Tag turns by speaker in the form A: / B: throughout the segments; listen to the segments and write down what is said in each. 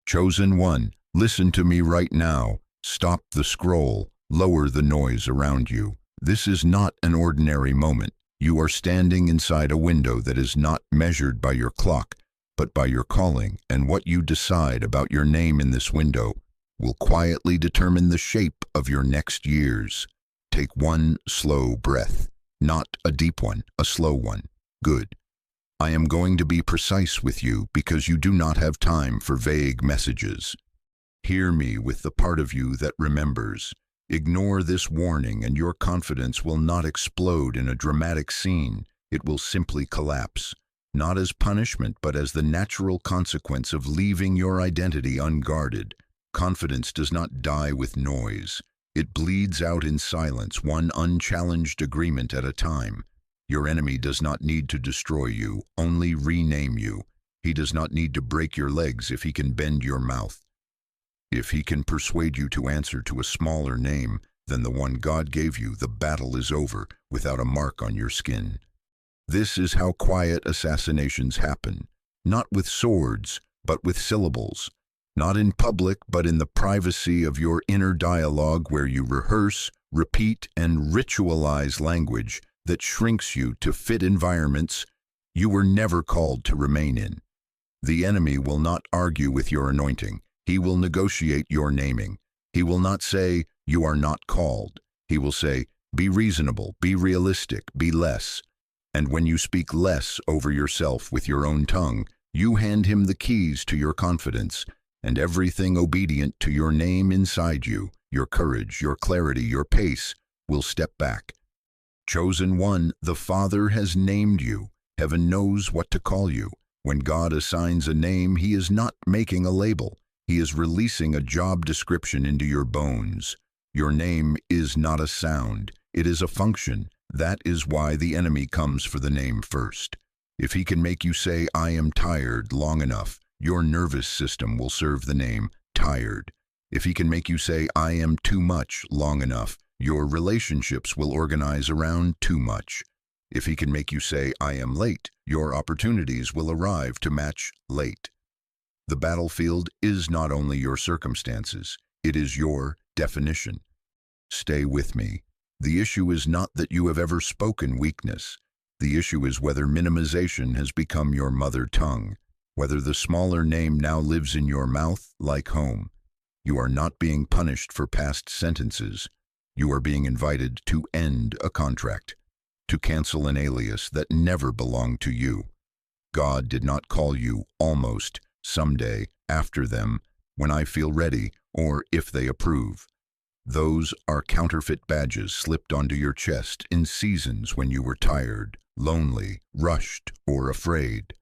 A: Chosen one, listen to me right now. Stop the scroll. Lower the noise around you. This is not an ordinary moment. You are standing inside a window that is not measured by your clock, but by your calling, and what you decide about your name in this window will quietly determine the shape of your next years. Take one slow breath, not a deep one, a slow one. Good. I am going to be precise with you because you do not have time for vague messages. Hear me with the part of you that remembers. Ignore this warning and your confidence will not explode in a dramatic scene. It will simply collapse, not as punishment but as the natural consequence of leaving your identity unguarded. Confidence does not die with noise. It bleeds out in silence, one unchallenged agreement at a time. Your enemy does not need to destroy you, only rename you. He does not need to break your legs if he can bend your mouth. If he can persuade you to answer to a smaller name than the one God gave you, the battle is over without a mark on your skin. This is how quiet assassinations happen, not with swords, but with syllables. Not in public, but in the privacy of your inner dialogue where you rehearse, repeat, and ritualize language that shrinks you to fit environments you were never called to remain in. The enemy will not argue with your anointing. He will negotiate your naming. He will not say, "You are not called." He will say, "Be reasonable, be realistic, be less." And when you speak less over yourself with your own tongue, you hand him the keys to your confidence, and everything obedient to your name inside you, your courage, your clarity, your pace, will step back. Chosen one, the Father has named you. Heaven knows what to call you. When God assigns a name, he is not making a label. He is releasing a job description into your bones. Your name is not a sound. It is a function. That is why the enemy comes for the name first. If he can make you say, "I am tired," long enough, your nervous system will serve the name tired. If he can make you say, "I am too much," long enough, your relationships will organize around too much. If he can make you say, "I am late," your opportunities will arrive to match late. The battlefield is not only your circumstances, it is your definition. Stay with me. The issue is not that you have ever spoken weakness. The issue is whether minimization has become your mother tongue, whether the smaller name now lives in your mouth like home. You are not being punished for past sentences. You are being invited to end a contract, to cancel an alias that never belonged to you. God did not call you almost, someday, after them, when I feel ready, or if they approve. Those are counterfeit badges slipped onto your chest in seasons when you were tired, lonely, rushed, or afraid.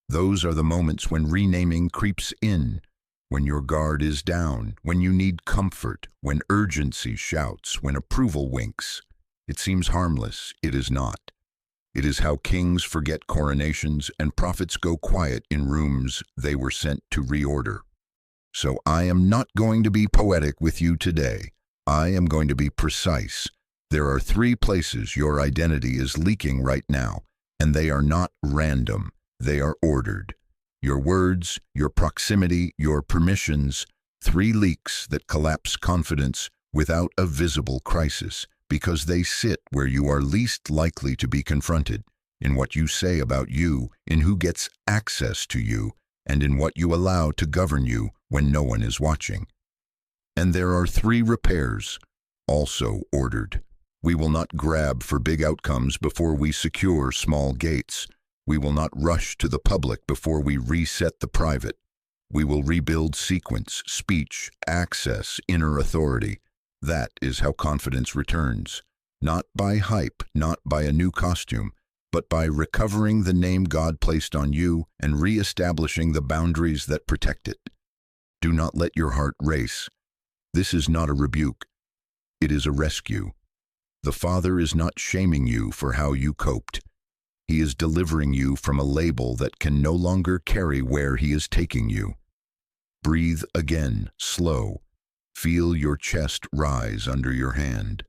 A: Those are the moments when renaming creeps in, when your guard is down, when you need comfort, when urgency shouts, when approval winks. It seems harmless. It is not. It is how kings forget coronations and prophets go quiet in rooms they were sent to reorder. So I am not going to be poetic with you today. I am going to be precise. There are 3 places your identity is leaking right now, and they are not random. They are ordered. Your words, your proximity, your permissions, 3 leaks that collapse confidence without a visible crisis, because they sit where you are least likely to be confronted, in what you say about you, in who gets access to you, and in what you allow to govern you when no one is watching. And there are 3 repairs, also ordered. We will not grab for big outcomes before we secure small gates. We will not rush to the public before we reset the private. We will rebuild sequence, speech, access, inner authority. That is how confidence returns. Not by hype, not by a new costume, but by recovering the name God placed on you and re-establishing the boundaries that protect it. Do not let your heart race. This is not a rebuke. It is a rescue. The Father is not shaming you for how you coped. He is delivering you from a label that can no longer carry where he is taking you. Breathe again, slow. Feel your chest rise under your hand.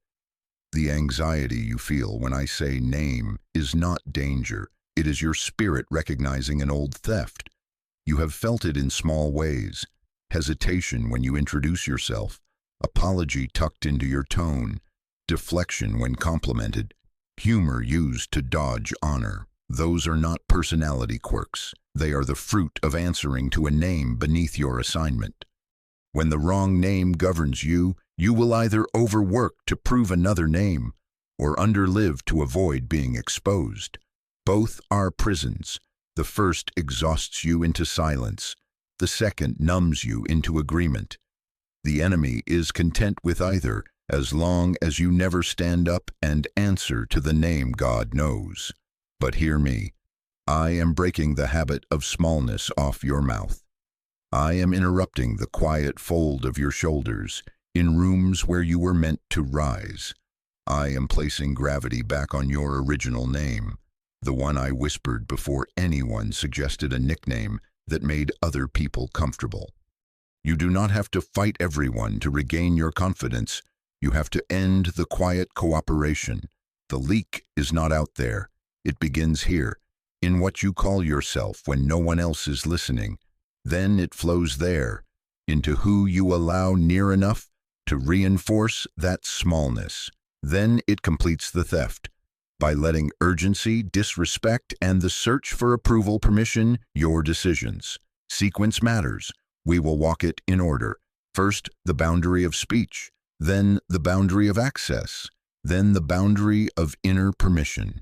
A: The anxiety you feel when I say name is not danger. It is your spirit recognizing an old theft. You have felt it in small ways. hesitation when you introduce yourself, apology tucked into your tone, deflection when complimented, humor used to dodge honor. Those are not personality quirks. They are the fruit of answering to a name beneath your assignment. When the wrong name governs you, you will either overwork to prove another name or underlive to avoid being exposed. Both are prisons. The first exhausts you into silence. The second numbs you into agreement. The enemy is content with either, as long as you never stand up and answer to the name God knows. But hear me. I am breaking the habit of smallness off your mouth. I am interrupting the quiet fold of your shoulders in rooms where you were meant to rise. I am placing gravity back on your original name, the one I whispered before anyone suggested a nickname that made other people comfortable. You do not have to fight everyone to regain your confidence. You have to end the quiet cooperation. The leak is not out there. It begins here, in what you call yourself when no one else is listening. Then it flows there, into who you allow near enough to reinforce that smallness. Then it completes the theft, by letting urgency, disrespect, and the search for approval permission your decisions. Sequence matters. We will walk it in order. First, the boundary of speech, then the boundary of access, then the boundary of inner permission.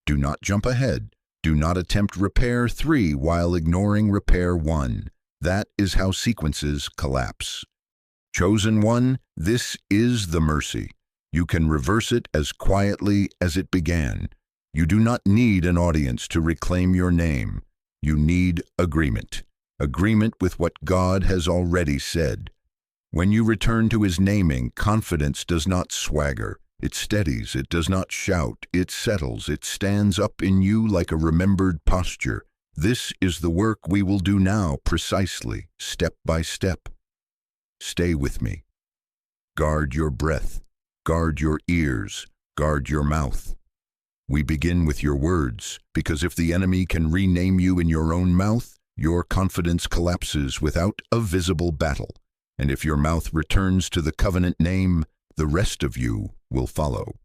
A: Do not jump ahead. Do not attempt repair 3 while ignoring repair 1. That is how sequences collapse. Chosen one, this is the mercy. You can reverse it as quietly as it began. You do not need an audience to reclaim your name. You need agreement. Agreement with what God has already said. When you return to his naming, confidence does not swagger. It steadies, it does not shout, it settles, it stands up in you like a remembered posture. This is the work we will do now, precisely, step by step. Stay with me. Guard your breath, guard your ears, guard your mouth. We begin with your words, because if the enemy can rename you in your own mouth, your confidence collapses without a visible battle. And if your mouth returns to the covenant name, the rest of you will follow.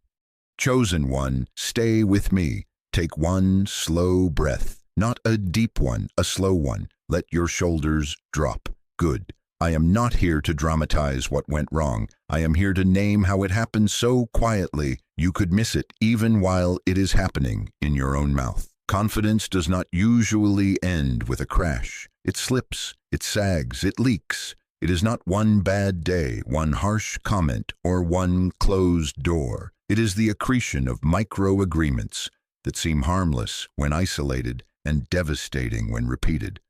A: Chosen one, stay with me. Take one slow breath, not a deep one, a slow one. Let your shoulders drop. Good. I am not here to dramatize what went wrong. I am here to name how it happened so quietly you could miss it even while it is happening in your own mouth. Confidence does not usually end with a crash. It slips, it sags, it leaks. It is not one bad day, one harsh comment, or one closed door. It is the accretion of micro-agreements that seem harmless when isolated and devastating when repeated.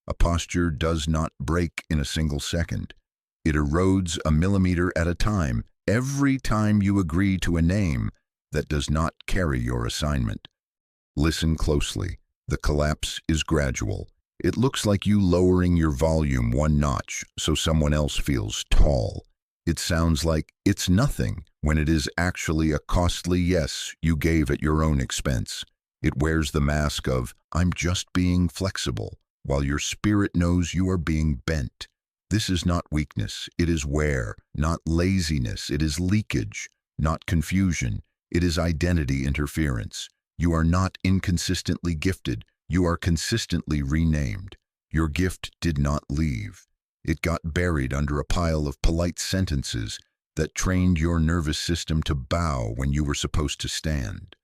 A: A posture does not break in a single second. It erodes a millimeter at a time, every time you agree to a name that does not carry your assignment. Listen closely. The collapse is gradual. It looks like you lowering your volume 1 notch so someone else feels tall. It sounds like it's nothing when it is actually a costly yes you gave at your own expense. It wears the mask of, I'm just being flexible, while your spirit knows you are being bent. This is not weakness, it is wear, not laziness, it is leakage, not confusion, it is identity interference. You are not inconsistently gifted, you are consistently renamed. Your gift did not leave. It got buried under a pile of polite sentences that trained your nervous system to bow when you were supposed to stand.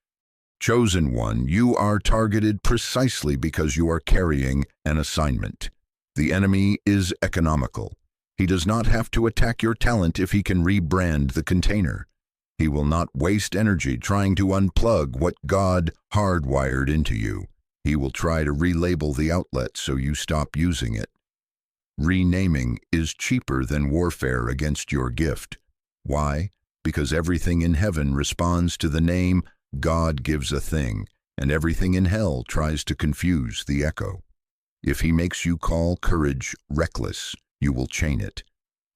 A: Chosen one, you are targeted precisely because you are carrying an assignment. The enemy is economical. He does not have to attack your talent if he can rebrand the container. He will not waste energy trying to unplug what God hardwired into you. He will try to relabel the outlet so you stop using it. Renaming is cheaper than warfare against your gift. Why? Because everything in heaven responds to the name God gives a thing, and everything in hell tries to confuse the echo. If he makes you call courage reckless, you will chain it.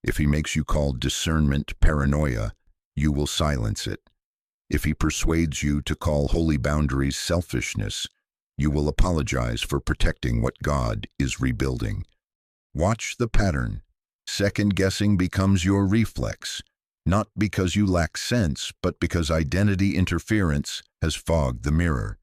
A: If he makes you call discernment paranoia, you will silence it. If he persuades you to call holy boundaries selfishness, you will apologize for protecting what God is rebuilding. Watch the pattern. Second-guessing becomes your reflex, not because you lack sense, but because identity interference has fogged the mirror.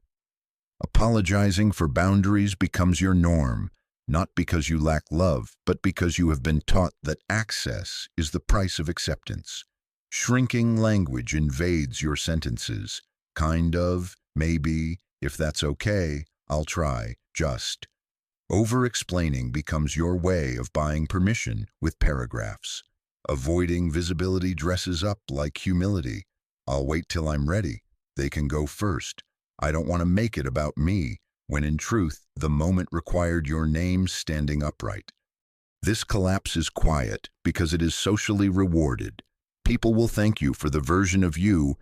A: Apologizing for boundaries becomes your norm, not because you lack love, but because you have been taught that access is the price of acceptance. Shrinking language invades your sentences. Kind of, maybe, if that's okay, I'll try, just. Over-explaining becomes your way of buying permission with paragraphs. Avoiding visibility dresses up like humility. I'll wait till I'm ready. They can go first. I don't want to make it about me, when in truth, the moment required your name standing upright. This collapse is quiet because it is socially rewarded. People will thank you for the version of you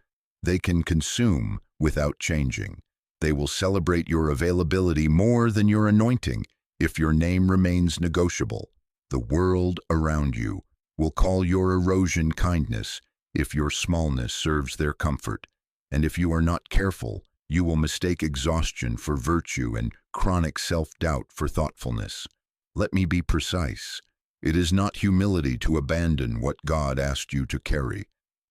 A: they can consume without changing. They will celebrate your availability more than your anointing if your name remains negotiable. The world around you will call your erosion kindness if your smallness serves their comfort. And if you are not careful, you will mistake exhaustion for virtue and chronic self-doubt for thoughtfulness. Let me be precise. It is not humility to abandon what God asked you to carry.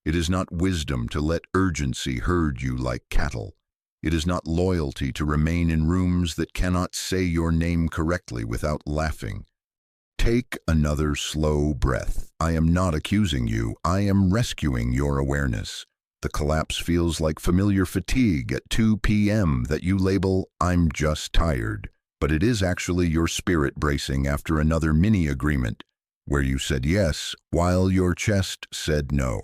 A: It is not wisdom to let urgency herd you like cattle. It is not loyalty to remain in rooms that cannot say your name correctly without laughing. Take another slow breath. I am not accusing you. I am rescuing your awareness. The collapse feels like familiar fatigue at 2 p.m. that you label, "I'm just tired." But it is actually your spirit bracing after another mini-agreement, where you said yes while your chest said no.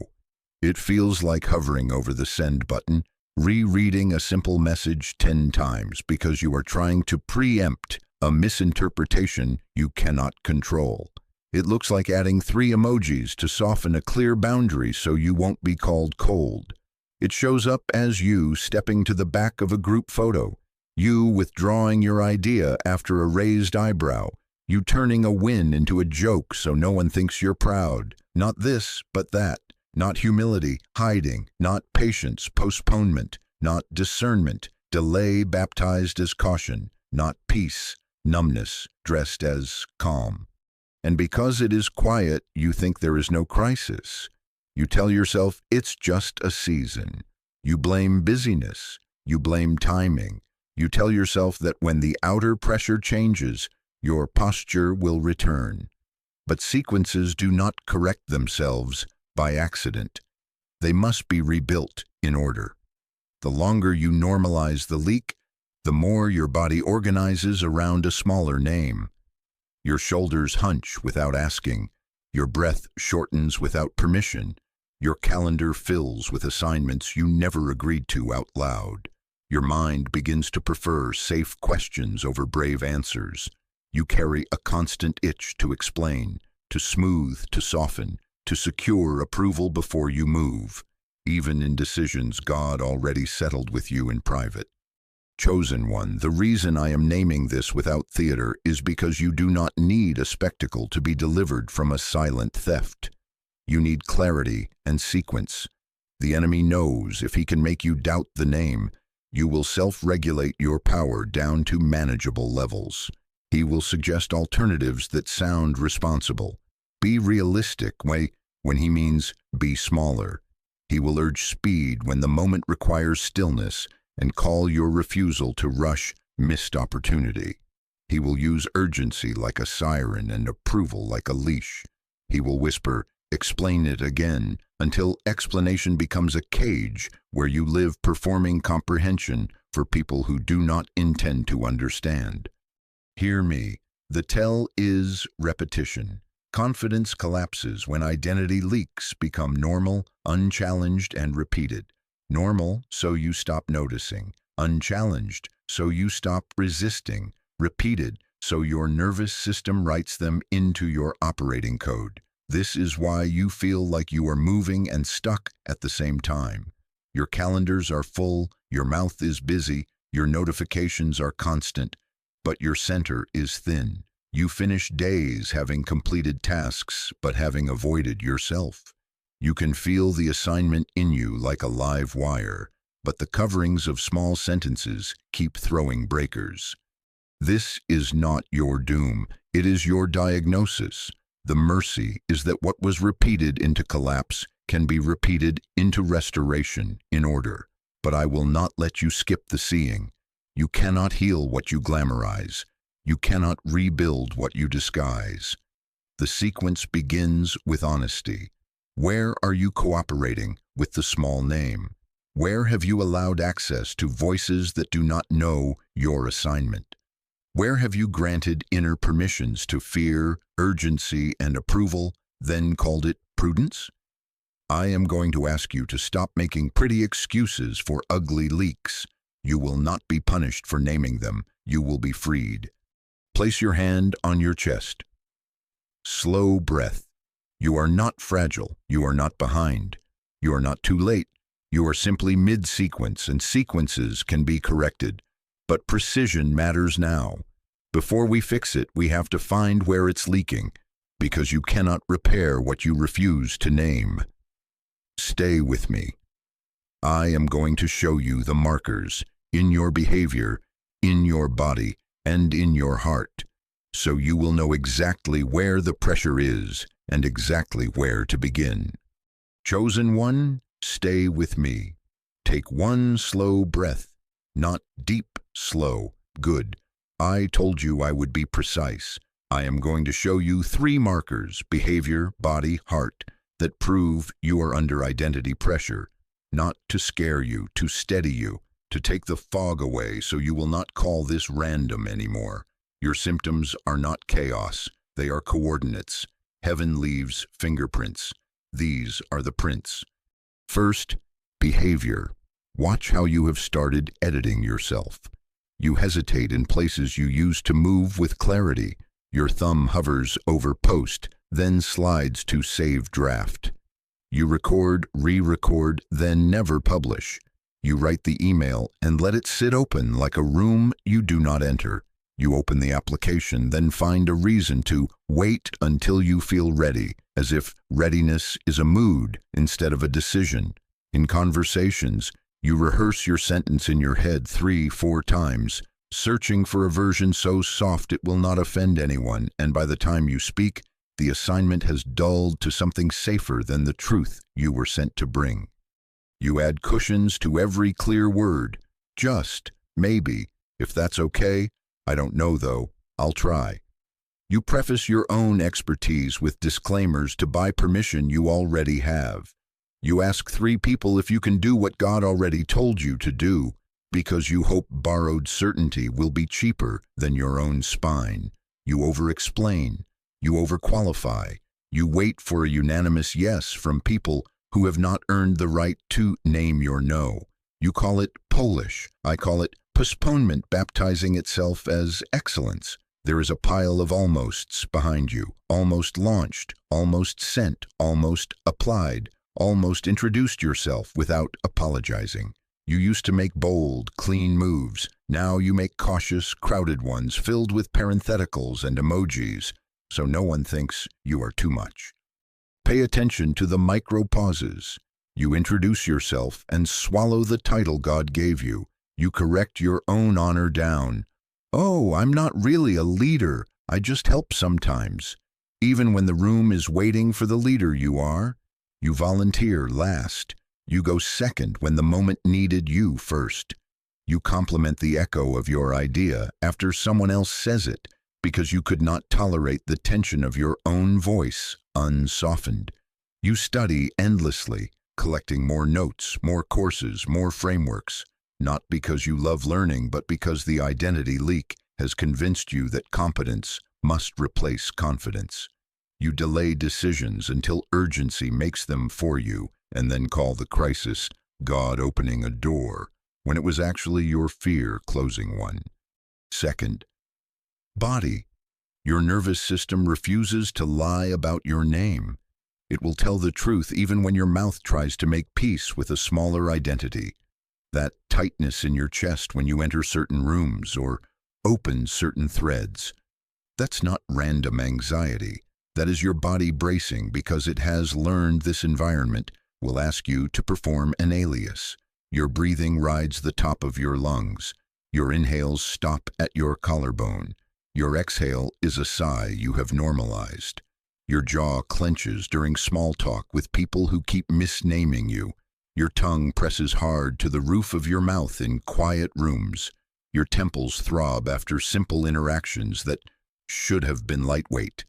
A: It feels like hovering over the send button, rereading a simple message 10 times because you are trying to preempt a misinterpretation you cannot control. It looks like adding 3 emojis to soften a clear boundary so you won't be called cold. It shows up as you stepping to the back of a group photo, you withdrawing your idea after a raised eyebrow, you turning a win into a joke so no one thinks you're proud. Not this, but that. Not humility, hiding. Not patience, postponement. Not discernment, delay baptized as caution. Not peace, numbness dressed as calm. And because it is quiet, you think there is no crisis. You tell yourself it's just a season. You blame busyness. You blame timing. You tell yourself that when the outer pressure changes, your posture will return. But sequences do not correct themselves by accident. They must be rebuilt in order. The longer you normalize the leak, the more your body organizes around a smaller name. Your shoulders hunch without asking. Your breath shortens without permission. Your calendar fills with assignments you never agreed to out loud. Your mind begins to prefer safe questions over brave answers. You carry a constant itch to explain, to smooth, to soften, to secure approval before you move, even in decisions God already settled with you in private. Chosen one, the reason I am naming this without theater is because you do not need a spectacle to be delivered from a silent theft. You need clarity and sequence. The enemy knows if he can make you doubt the name, you will self-regulate your power down to manageable levels. He will suggest alternatives that sound responsible. Be realistic when he means be smaller. He will urge speed when the moment requires stillness and call your refusal to rush missed opportunity. He will use urgency like a siren and approval like a leash. He will whisper, "Explain it again," until explanation becomes a cage where you live performing comprehension for people who do not intend to understand. Hear me. The tell is repetition. Confidence collapses when identity leaks become normal, unchallenged, and repeated. Normal, so you stop noticing. Unchallenged, so you stop resisting. Repeated, so your nervous system writes them into your operating code. This is why you feel like you are moving and stuck at the same time. Your calendars are full, your mouth is busy, your notifications are constant, but your center is thin. You finish days having completed tasks, but having avoided yourself. You can feel the assignment in you like a live wire, but the coverings of small sentences keep throwing breakers. This is not your doom, it is your diagnosis. The mercy is that what was repeated into collapse can be repeated into restoration in order. But I will not let you skip the seeing. You cannot heal what you glamorize. You cannot rebuild what you disguise. The sequence begins with honesty. Where are you cooperating with the small name? Where have you allowed access to voices that do not know your assignment? Where have you granted inner permissions to fear, urgency, and approval, then called it prudence? I am going to ask you to stop making pretty excuses for ugly leaks. You will not be punished for naming them. You will be freed. Place your hand on your chest. Slow breath. You are not fragile. You are not behind. You are not too late. You are simply mid-sequence, and sequences can be corrected. But precision matters now. Before we fix it, we have to find where it's leaking, because you cannot repair what you refuse to name. Stay with me. I am going to show you the markers in your behavior, in your body, and in your heart, so you will know exactly where the pressure is and exactly where to begin. Chosen one, stay with me. Take one slow breath, not deep, slow. Good. I told you I would be precise. I am going to show you 3 markers, behavior, body, heart, that prove you are under identity pressure, not to scare you, to steady you, to take the fog away so you will not call this random anymore. Your symptoms are not chaos. They are coordinates. Heaven leaves fingerprints. These are the prints. First, behavior. Watch how you have started editing yourself. You hesitate in places you used to move with clarity. Your thumb hovers over post, then slides to save draft. You record, re-record, then never publish. You write the email and let it sit open like a room you do not enter. You open the application, then find a reason to wait until you feel ready, as if readiness is a mood instead of a decision. In conversations, you rehearse your sentence in your head 3-4 times, searching for a version so soft it will not offend anyone, and by the time you speak, the assignment has dulled to something safer than the truth you were sent to bring. You add cushions to every clear word. Just, maybe, if that's okay. I don't know though, I'll try. You preface your own expertise with disclaimers to buy permission you already have. You ask 3 people if you can do what God already told you to do, because you hope borrowed certainty will be cheaper than your own spine. You over-explain. You overqualify. You wait for a unanimous yes from people who have not earned the right to name your no. You call it Polish. I call it postponement baptizing itself as excellence. There is a pile of almosts behind you. Almost launched, almost sent, almost applied, almost introduced yourself without apologizing. You used to make bold, clean moves. Now you make cautious, crowded ones filled with parentheticals and emojis, so no one thinks you are too much. Pay attention to the micro pauses. You introduce yourself and swallow the title God gave you. You correct your own honor down. Oh, I'm not really a leader. I just help sometimes. Even when the room is waiting for the leader you are, you volunteer last. You go second when the moment needed you first. You compliment the echo of your idea after someone else says it, because you could not tolerate the tension of your own voice, unsoftened. You study endlessly, collecting more notes, more courses, more frameworks, not because you love learning, but because the identity leak has convinced you that competence must replace confidence. You delay decisions until urgency makes them for you, and then call the crisis God opening a door, when it was actually your fear closing one. Second, body. Your nervous system refuses to lie about your name. It will tell the truth even when your mouth tries to make peace with a smaller identity. That tightness in your chest when you enter certain rooms or open certain threads. That's not random anxiety. That is your body bracing because it has learned this environment will ask you to perform an alias. Your breathing rides the top of your lungs. Your inhales stop at your collarbone. Your exhale is a sigh you have normalized. Your jaw clenches during small talk with people who keep misnaming you. Your tongue presses hard to the roof of your mouth in quiet rooms. Your temples throb after simple interactions that should have been lightweight.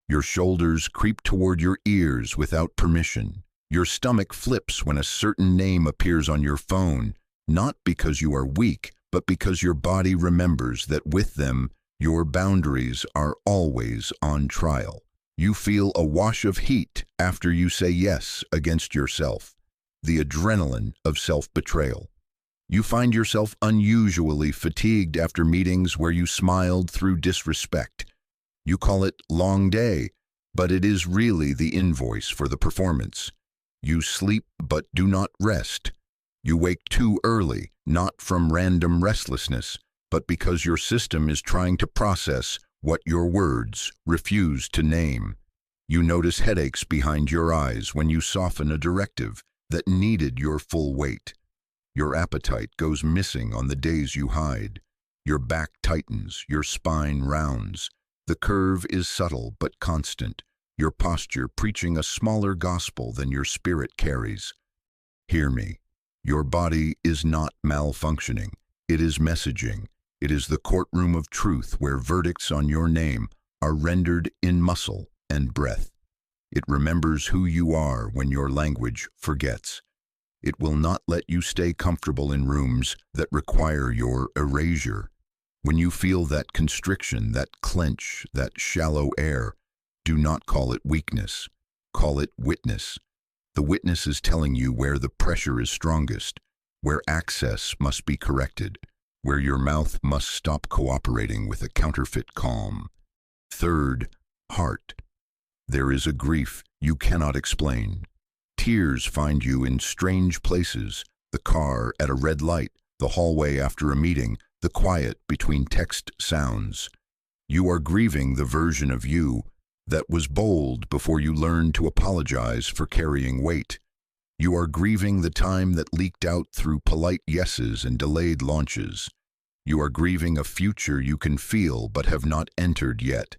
A: Your shoulders creep toward your ears without permission. Your stomach flips when a certain name appears on your phone, not because you are weak, but because your body remembers that with them, your boundaries are always on trial. You feel a wash of heat after you say yes against yourself, the adrenaline of self-betrayal. You find yourself unusually fatigued after meetings where you smiled through disrespect. You call it long day, but it is really the invoice for the performance. You sleep but do not rest. You wake too early, not from random restlessness, but because your system is trying to process what your words refuse to name. You notice headaches behind your eyes when you soften a directive that needed your full weight. Your appetite goes missing on the days you hide. Your back tightens, your spine rounds. The curve is subtle but constant, your posture preaching a smaller gospel than your spirit carries. Hear me. Your body is not malfunctioning. It is messaging. It is the courtroom of truth where verdicts on your name are rendered in muscle and breath. It remembers who you are when your language forgets. It will not let you stay comfortable in rooms that require your erasure. When you feel that constriction, that clench, that shallow air, do not call it weakness. Call it witness. The witness is telling you where the pressure is strongest, where access must be corrected, where your mouth must stop cooperating with a counterfeit calm. Third, heart. There is a grief you cannot explain. Tears find you in strange places, the car at a red light, the hallway after a meeting, the quiet between text sounds. You are grieving the version of you that was bold before you learned to apologize for carrying weight. You are grieving the time that leaked out through polite yeses and delayed launches. You are grieving a future you can feel but have not entered yet.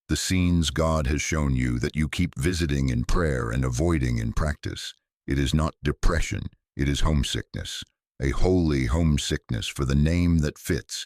A: The scenes God has shown you that you keep visiting in prayer and avoiding in practice. It is not depression, it is homesickness, a holy homesickness for the name that fits.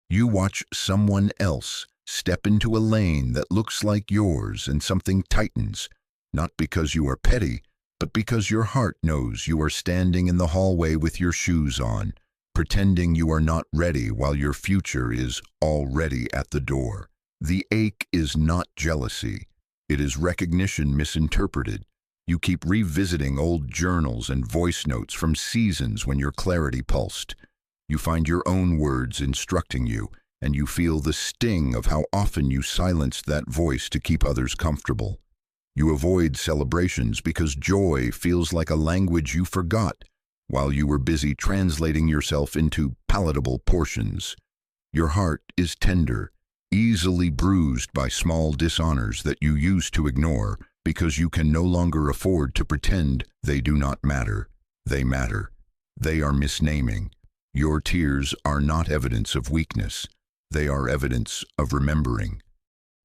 A: You watch someone else step into a lane that looks like yours and something tightens, not because you are petty, but because your heart knows you are standing in the hallway with your shoes on, pretending you are not ready while your future is already at the door. The ache is not jealousy. It is recognition misinterpreted. You keep revisiting old journals and voice notes from seasons when your clarity pulsed. You find your own words instructing you, and you feel the sting of how often you silenced that voice to keep others comfortable. You avoid celebrations because joy feels like a language you forgot while you were busy translating yourself into palatable portions. Your heart is tender, easily bruised by small dishonors that you used to ignore because you can no longer afford to pretend they do not matter. They matter. They are misnaming. Your tears are not evidence of weakness. They are evidence of remembering.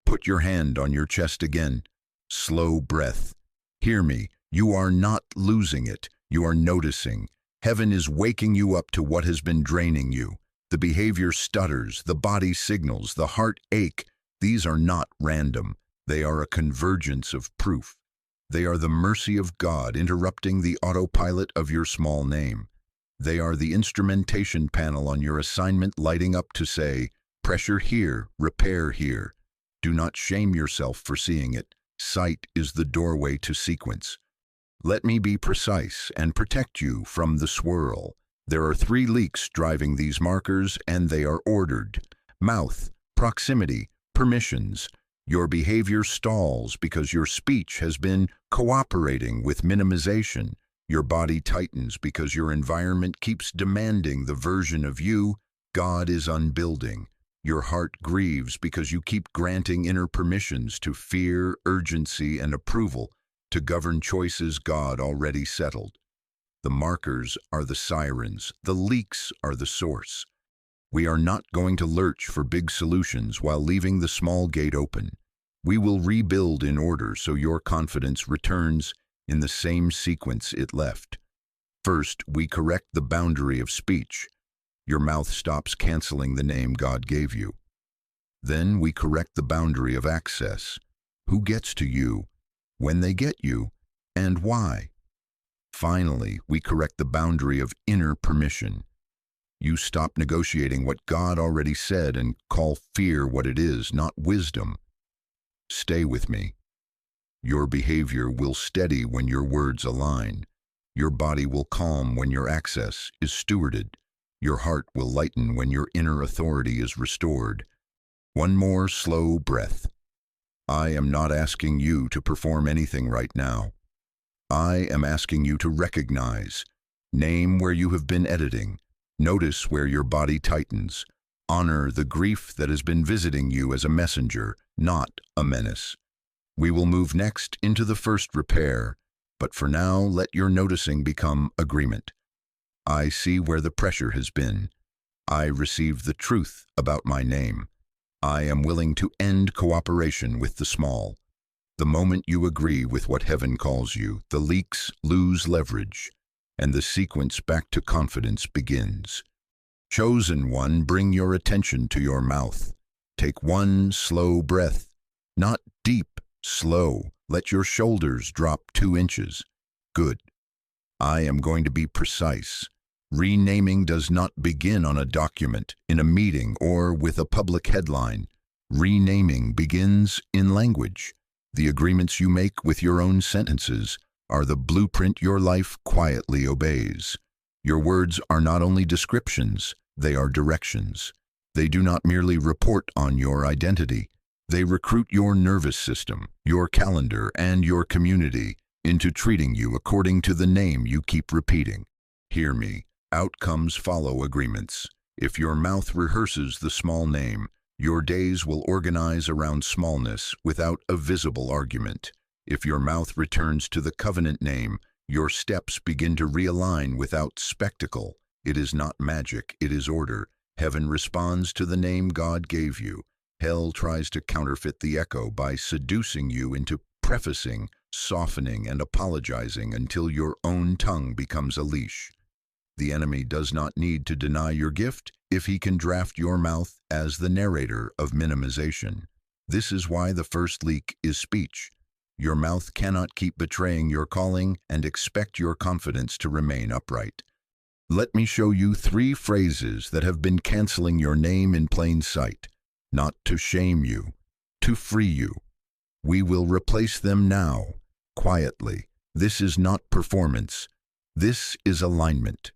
A: Put your hand on your chest again. Slow breath. Hear me. You are not losing it. You are noticing. Heaven is waking you up to what has been draining you. The behavior stutters, the body signals, the heart ache. These are not random. They are a convergence of proof. They are the mercy of God interrupting the autopilot of your small name. They are the instrumentation panel on your assignment lighting up to say, pressure here, repair here. Do not shame yourself for seeing it. Sight is the doorway to sequence. Let me be precise and protect you from the swirl. There are 3 leaks driving these markers, and they are ordered. Mouth, proximity, permissions. Your behavior stalls because your speech has been cooperating with minimization. Your body tightens because your environment keeps demanding the version of you God is unbuilding. Your heart grieves because you keep granting inner permissions to fear, urgency, and approval to govern choices God already settled. The markers are the sirens, the leaks are the source. We are not going to lurch for big solutions while leaving the small gate open. We will rebuild in order so your confidence returns in the same sequence it left. First, we correct the boundary of speech. Your mouth stops canceling the name God gave you. Then we correct the boundary of access. Who gets to you, when they get you, and why? Finally, we correct the boundary of inner permission. You stop negotiating what God already said and call fear what it is, not wisdom. Stay with me. Your behavior will steady when your words align. Your body will calm when your access is stewarded. Your heart will lighten when your inner authority is restored. One more slow breath. I am not asking you to perform anything right now. I am asking you to recognize. Name where you have been editing. Notice where your body tightens. Honor the grief that has been visiting you as a messenger, not a menace. We will move next into the first repair, but for now let your noticing become agreement. I see where the pressure has been. I receive the truth about my name. I am willing to end cooperation with the small. The moment you agree with what heaven calls you, the leaks lose leverage, and the sequence back to confidence begins. Chosen one, bring your attention to your mouth. Take one slow breath, not deep, slow. Let your shoulders drop 2 inches. Good. I am going to be precise. Renaming does not begin on a document, in a meeting, or with a public headline. Renaming begins in language. The agreements you make with your own sentences are the blueprint your life quietly obeys. Your words are not only descriptions, they are directions. They do not merely report on your identity. They recruit your nervous system, your calendar, and your community into treating you according to the name you keep repeating. Hear me. Outcomes follow agreements. If your mouth rehearses the small name, your days will organize around smallness without a visible argument. If your mouth returns to the covenant name, your steps begin to realign without spectacle. It is not magic, it is order. Heaven responds to the name God gave you. Hell tries to counterfeit the echo by seducing you into prefacing, softening, and apologizing until your own tongue becomes a leash. The enemy does not need to deny your gift if he can draft your mouth as the narrator of minimization. This is why the first leak is speech. Your mouth cannot keep betraying your calling and expect your confidence to remain upright. Let me show you 3 phrases that have been canceling your name in plain sight, not to shame you, to free you. We will replace them now, quietly. This is not performance. This is alignment.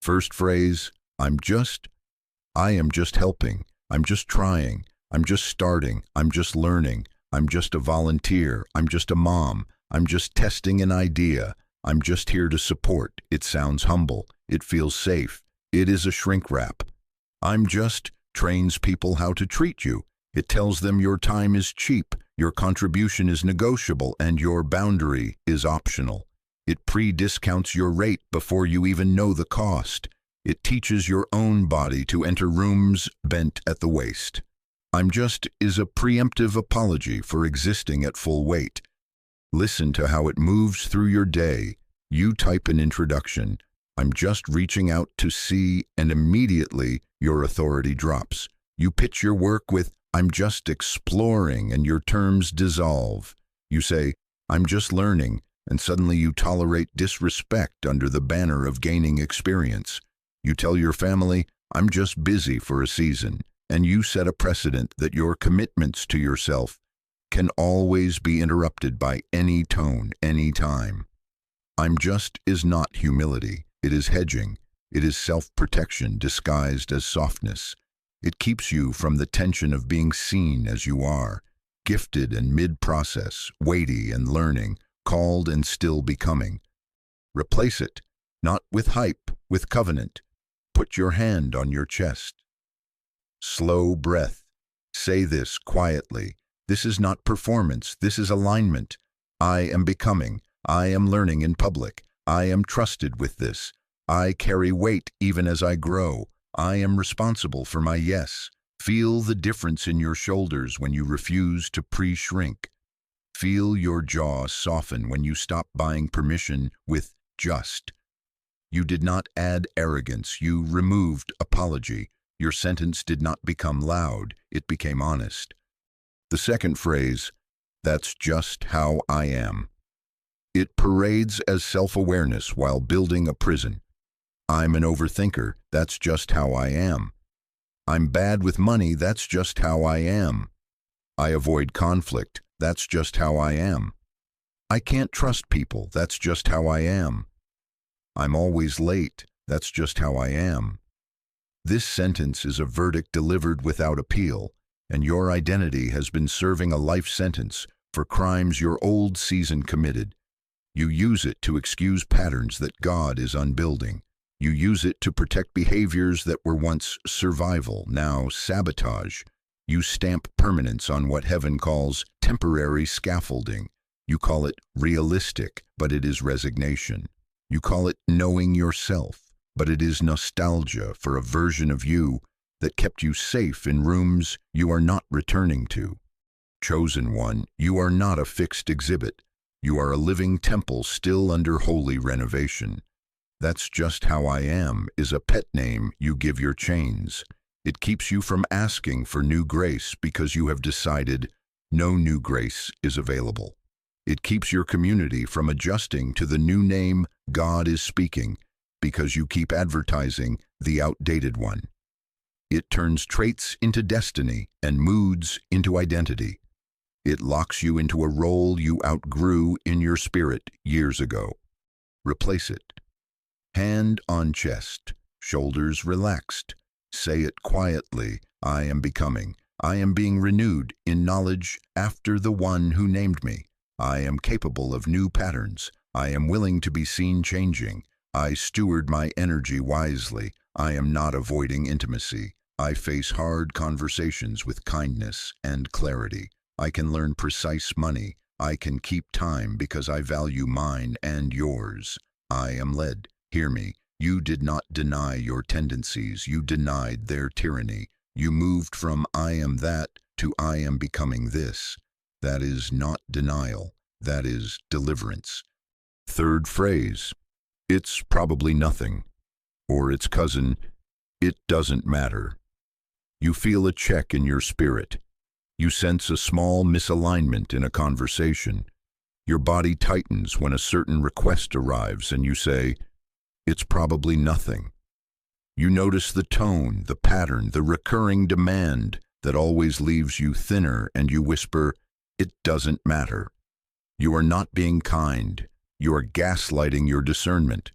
A: First phrase, I am just helping, I'm just trying, I'm just starting, I'm just learning, I'm just a volunteer, I'm just a mom, I'm just testing an idea, I'm just here to support. It sounds humble, it feels safe, it is a shrink wrap. I'm just trains people how to treat you. It tells them your time is cheap, your contribution is negotiable, and your boundary is optional. It pre-discounts your rate before you even know the cost. It teaches your own body to enter rooms bent at the waist. I'm just is a preemptive apology for existing at full weight. Listen to how it moves through your day. You type an introduction. I'm just reaching out to see, and immediately your authority drops. You pitch your work with, I'm just exploring, and your terms dissolve. You say, I'm just learning, and suddenly you tolerate disrespect under the banner of gaining experience. You tell your family, I'm just busy for a season, and you set a precedent that your commitments to yourself can always be interrupted by any tone, any time. I'm just is not humility. It is hedging. It is self-protection disguised as softness. It keeps you from the tension of being seen as you are, gifted and mid-process, weighty and learning, called and still becoming. Replace it, not with hype, with covenant. Put your hand on your chest. Slow breath. Say this quietly. This is not performance. This is alignment. I am becoming. I am learning in public. I am trusted with this. I carry weight even as I grow. I am responsible for my yes. Feel the difference in your shoulders when you refuse to pre-shrink. Feel your jaw soften when you stop buying permission with just. You did not add arrogance, you removed apology. Your sentence did not become loud, it became honest. The second phrase, that's just how I am. It parades as self-awareness while building a prison. I'm an overthinker, that's just how I am. I'm bad with money, that's just how I am. I avoid conflict, that's just how I am. I can't trust people, that's just how I am. I'm always late, that's just how I am. This sentence is a verdict delivered without appeal, and your identity has been serving a life sentence for crimes your old season committed. You use it to excuse patterns that God is unbuilding. You use it to protect behaviors that were once survival, now sabotage. You stamp permanence on what heaven calls temporary scaffolding. You call it realistic, but it is resignation. You call it knowing yourself, but it is nostalgia for a version of you that kept you safe in rooms you are not returning to. Chosen one, you are not a fixed exhibit. You are a living temple still under holy renovation. That's just how I am is a pet name you give your chains. It keeps you from asking for new grace because you have decided no new grace is available. It keeps your community from adjusting to the new name God is speaking because you keep advertising the outdated one. It turns traits into destiny and moods into identity. It locks you into a role you outgrew in your spirit years ago. Replace it. Hand on chest, shoulders relaxed. Say it quietly, I am becoming. I am being renewed in knowledge after the one who named me. I am capable of new patterns. I am willing to be seen changing. I steward my energy wisely. I am not avoiding intimacy. I face hard conversations with kindness and clarity. I can learn precise money. I can keep time because I value mine and yours. I am led. Hear me. You did not deny your tendencies. You denied their tyranny. You moved from I am that to I am becoming this. That is not denial. That is deliverance. Third phrase. It's probably nothing. Or its cousin, it doesn't matter. You feel a check in your spirit. You sense a small misalignment in a conversation. Your body tightens when a certain request arrives and you say, it's probably nothing. You notice the tone, the pattern, the recurring demand that always leaves you thinner and you whisper, it doesn't matter. You are not being kind. You are gaslighting your discernment.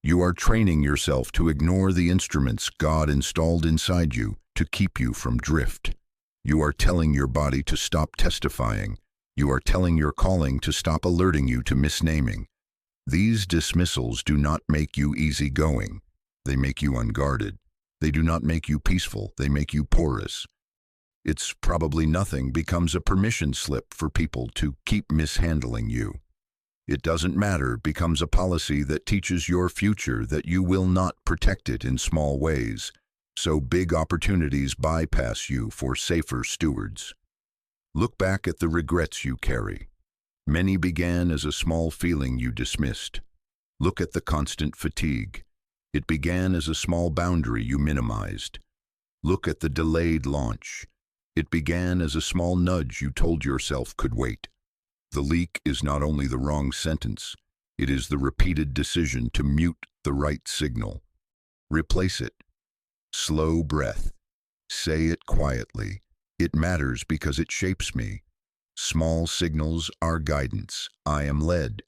A: You are training yourself to ignore the instruments God installed inside you to keep you from drift. You are telling your body to stop testifying. You are telling your calling to stop alerting you to misnaming. These dismissals do not make you easygoing. They make you unguarded. They do not make you peaceful. They make you porous. It's probably nothing becomes a permission slip for people to keep mishandling you. It doesn't matter becomes a policy that teaches your future that you will not protect it in small ways, so big opportunities bypass you for safer stewards. Look back at the regrets you carry. Many began as a small feeling you dismissed. Look at the constant fatigue. It began as a small boundary you minimized. Look at the delayed launch. It began as a small nudge you told yourself could wait. The leak is not only the wrong sentence, it is the repeated decision to mute the right signal. Replace it. Slow breath. Say it quietly. It matters because it shapes me. Small signals are guidance. I am led.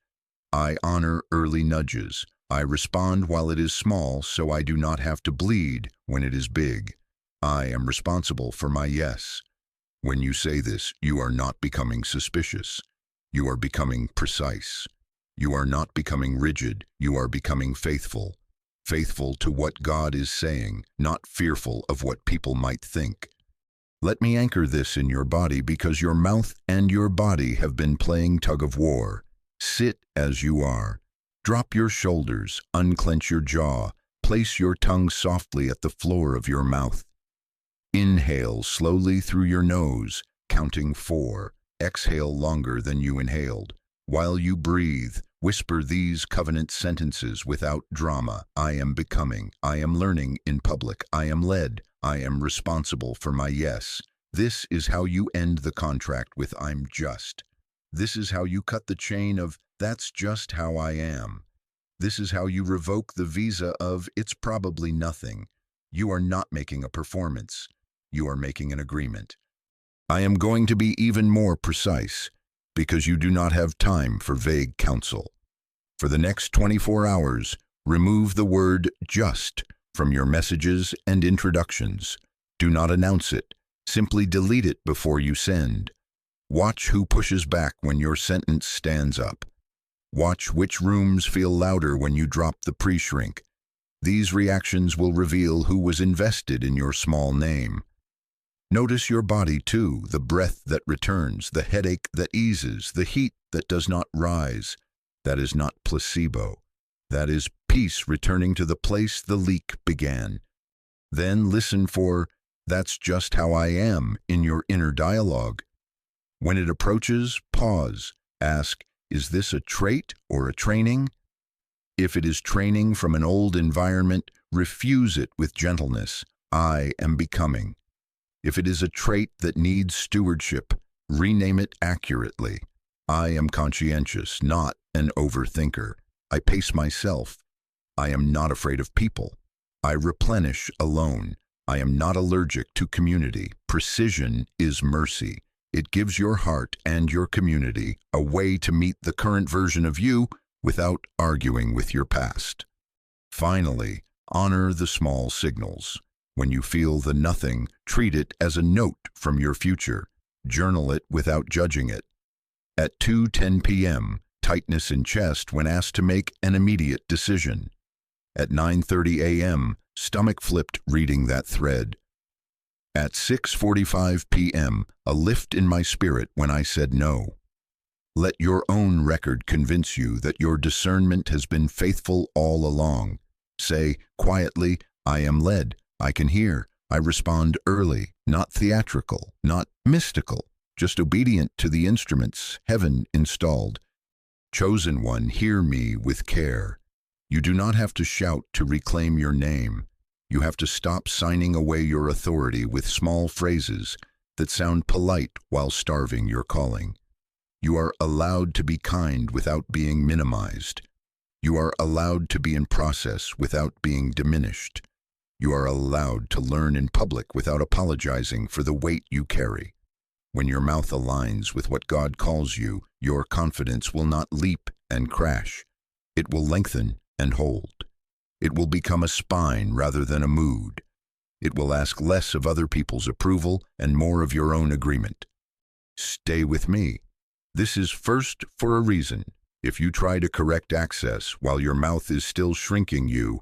A: I honor early nudges. I respond while it is small so I do not have to bleed when it is big. I am responsible for my yes. When you say this, you are not becoming suspicious. You are becoming precise. You are not becoming rigid. You are becoming faithful. Faithful to what God is saying, not fearful of what people might think. Let me anchor this in your body because your mouth and your body have been playing tug of war. Sit as you are. Drop your shoulders, unclench your jaw, place your tongue softly at the floor of your mouth. Inhale slowly through your nose, counting 4. Exhale longer than you inhaled. While you breathe, whisper these covenant sentences without drama. I am becoming. I am learning in public. I am led. I am responsible for my yes. This is how you end the contract with I'm just. This is how you cut the chain of that's just how I am. This is how you revoke the visa of it's probably nothing. You are not making a performance. You are making an agreement. I am going to be even more precise because you do not have time for vague counsel. For the next 24 hours, remove the word just from your messages and introductions. Do not announce it. Simply delete it before you send. Watch who pushes back when your sentence stands up. Watch which rooms feel louder when you drop the pre-shrink. These reactions will reveal who was invested in your small name. Notice your body too, the breath that returns, the headache that eases, the heat that does not rise. That is not placebo. That is peace returning to the place the leak began. Then listen for, that's just how I am, in your inner dialogue. When it approaches, pause. Ask, is this a trait or a training? If it is training from an old environment, refuse it with gentleness. I am becoming. If it is a trait that needs stewardship, rename it accurately. I am conscientious, not an overthinker. I pace myself. I am not afraid of people. I replenish alone. I am not allergic to community. Precision is mercy. It gives your heart and your community a way to meet the current version of you without arguing with your past. Finally, honor the small signals. When you feel the nothing, treat it as a note from your future. Journal it without judging it. At 2:10 p.m., tightness in chest when asked to make an immediate decision. At 9:30 a.m., stomach flipped reading that thread. At 6:45 p.m., a lift in my spirit when I said no. Let your own record convince you that your discernment has been faithful all along. Say quietly, I am led. I can hear. I respond early, not theatrical, not mystical, just obedient to the instruments heaven installed. Chosen one, hear me with care. You do not have to shout to reclaim your name. You have to stop signing away your authority with small phrases that sound polite while starving your calling. You are allowed to be kind without being minimized. You are allowed to be in process without being diminished. You are allowed to learn in public without apologizing for the weight you carry. When your mouth aligns with what God calls you, your confidence will not leap and crash. It will lengthen and hold. It will become a spine rather than a mood. It will ask less of other people's approval and more of your own agreement. Stay with me. This is first for a reason. If you try to correct access while your mouth is still shrinking you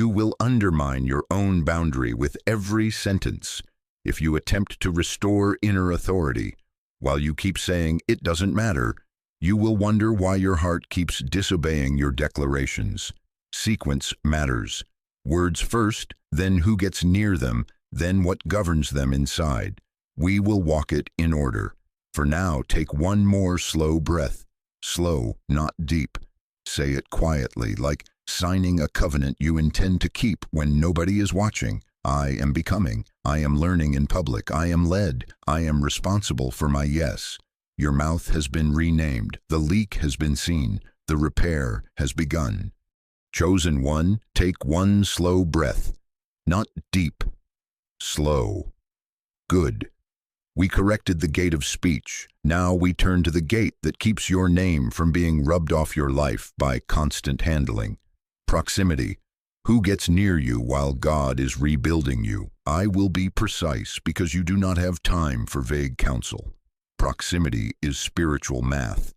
A: will undermine your own boundary with every sentence. If you attempt to restore inner authority, while you keep saying it doesn't matter, you will wonder why your heart keeps disobeying your declarations. Sequence matters. Words first, then who gets near them, then what governs them inside. We will walk it in order. For now, take one more slow breath. Slow, not deep. Say it quietly, like signing a covenant you intend to keep when nobody is watching. I am becoming. I am learning in public. I am led. I am responsible for my yes. Your mouth has been renamed. The leak has been seen. The repair has begun. Chosen one, take one slow breath. Not deep. Slow. Good. We corrected the gate of speech. Now we turn to the gate that keeps your name from being rubbed off your life by constant handling. Proximity. Who gets near you while God is rebuilding you? I will be precise because you do not have time for vague counsel. Proximity is spiritual math.